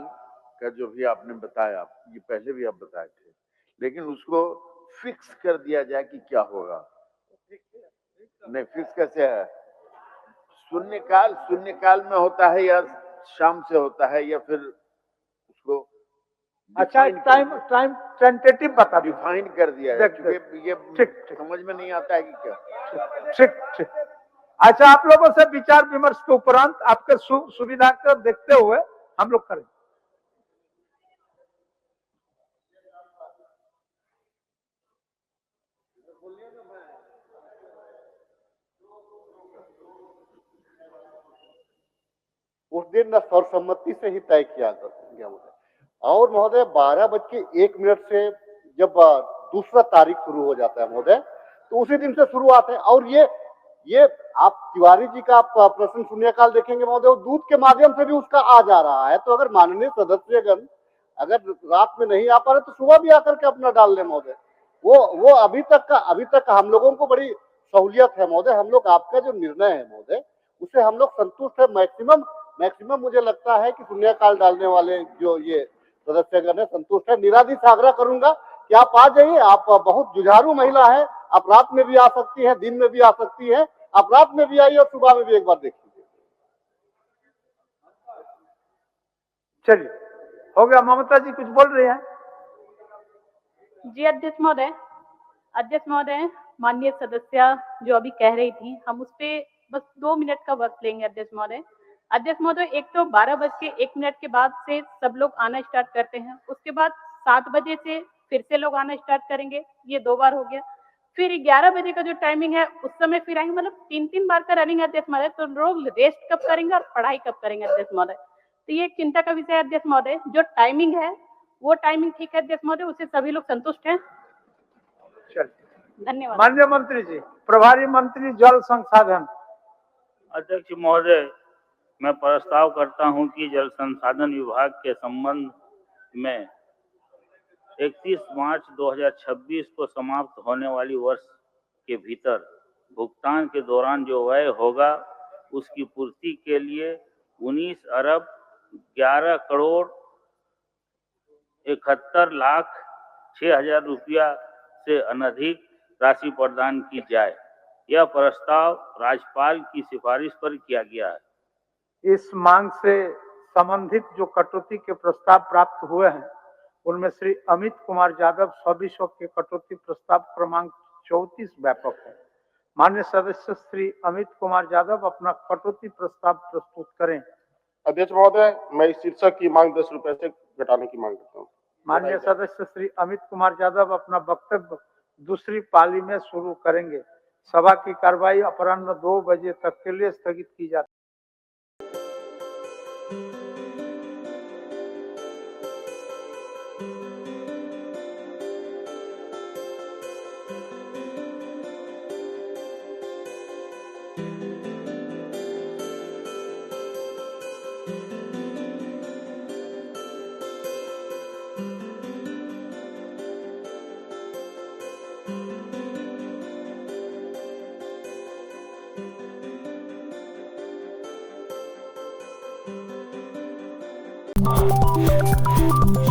का जो भी आपने बताया, ये पहले भी आप बताए थे, लेकिन उसको फिक्स कर दिया जाए कि क्या होगा। नहीं, फिक्स कैसे है? शून्यकाल में होता है या शाम से होता है या फिर उसको अच्छा टाइम टेंटेटिव बता डिफाइन कर दिया है, क्योंकि ये समझ में नहीं आता है कि क्या। ठीक। अच्छा, आप लोगों से विचार विमर्श के उपरांत आपके सुविधा को देखते हुए हम लोग करें। उस दिन न सर्वसम्मति से ही तय किया गया और महोदय 12:01 से जब दूसरा तारीख शुरू हो जाता है महोदय, तो उसी दिन से शुरुआत है। और ये आप तिवारी जी का आप प्रश्न शून्यकाल देखेंगे महोदय, वो दूत के माध्यम से भी उसका आ जा रहा है। तो अगर माननीय सदस्यगण अगर रात में नहीं आ पा रहे तो सुबह भी आकर के अपना डाल लें महोदय। वो अभी तक हम लोगों को बड़ी सहूलियत है महोदय। हम लोग आपका जो निर्णय है महोदय उससे हम लोग संतुष्ट है। मैक्सिमम मुझे लगता है कि शून्यकाल डालने वाले जो ये सदस्यगण है संतुष्ट है। निरादिश आग्रह करूंगा कि आप आ जाइए। आप बहुत जुझारू महिला है, आप रात में भी आ सकती है, दिन में भी आ सकती है। आप रात में भी आइए और सुबह में भी एक बार देख लीजिए। चलिए, हो गया। ममता जी कुछ बोल रही हैं? जी अध्यक्ष महोदय, माननीय सदस्य जो अभी कह रही थी, हम उस पे बस 2 मिनट का वक्त लेंगे। अध्यक्ष महोदय, एक तो 12:01 के बाद से सब लोग आना स्टार्ट करते हैं, उसके बाद 7 बजे से फिर से लोग आना स्टार्ट करेंगे, ये 2 बार हो गया। फिर 11 बजे का जो टाइमिंग है उस समय फिर आएंगे, मतलब 3 बार का रनिंग है अध्यक्ष महोदय। तो लोग रेस्ट कब करेंगे और पढ़ाई कब करेंगे अध्यक्ष महोदय? तो ये एक चिंता का विषय है अध्यक्ष महोदय। जो टाइमिंग है वो टाइमिंग ठीक है अध्यक्ष महोदय, उससे सभी लोग संतुष्ट हैं। धन्यवाद। माननीय मंत्री जी, प्रभारी मंत्री जल संसाधन। अध्यक्ष महोदय, मैं प्रस्ताव करता हूं कि जल संसाधन विभाग के संबंध में 31 मार्च 2026 को समाप्त होने वाली वर्ष के भीतर भुगतान के दौरान जो व्यय होगा उसकी पूर्ति के लिए 19 अरब 11 करोड़ 71 लाख 6,000 रुपया से अनधिक राशि प्रदान की जाए। यह प्रस्ताव राज्यपाल की सिफारिश पर किया गया है। इस मांग से संबंधित जो कटौती के प्रस्ताव प्राप्त हुए हैं उनमें श्री अमित कुमार यादव सविश्व के कटौती प्रस्ताव क्रमांक 34 व्यापक है। माननीय सदस्य श्री अमित कुमार यादव अपना कटौती प्रस्ताव प्रस्तुत करें। अध्यक्ष महोदय, मैं इस शीर्षक की मांग 10 रुपए से घटाने की मांग करता हूँ। माननीय सदस्य श्री अमित कुमार यादव अपना वक्तव्य दूसरी पाली में शुरू करेंगे। सभा की कार्रवाई अपराह्न 2 बजे तक के लिए स्थगित की जाती है। है।